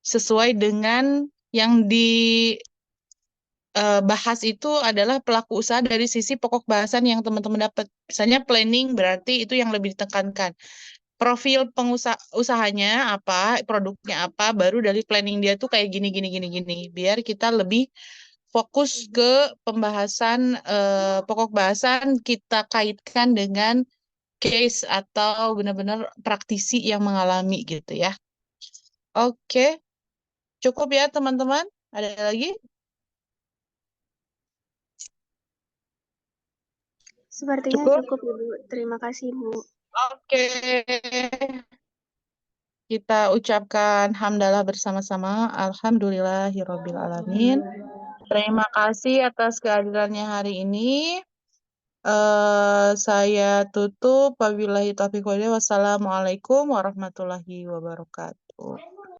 sesuai dengan yang dibahas itu adalah pelaku usaha dari sisi pokok bahasan yang teman-teman dapat. Misalnya planning berarti itu yang lebih ditekankan. Profil usahanya apa, produknya apa, baru dari planning dia tuh kayak gini, biar kita lebih fokus ke pembahasan pokok bahasan, kita kaitkan dengan case atau benar-benar praktisi yang mengalami gitu ya. Oke, cukup ya teman-teman. Ada lagi? Sepertinya cukup, Ibu. Terima kasih, Bu. Oke. Kita ucapkan hamdalah bersama-sama. Alhamdulillahirabbil alamin. Terima kasih atas kehadirannya hari ini. Saya tutup. Wabillahi taufiq wal hidayah. Wassalamualaikum warahmatullahi wabarakatuh.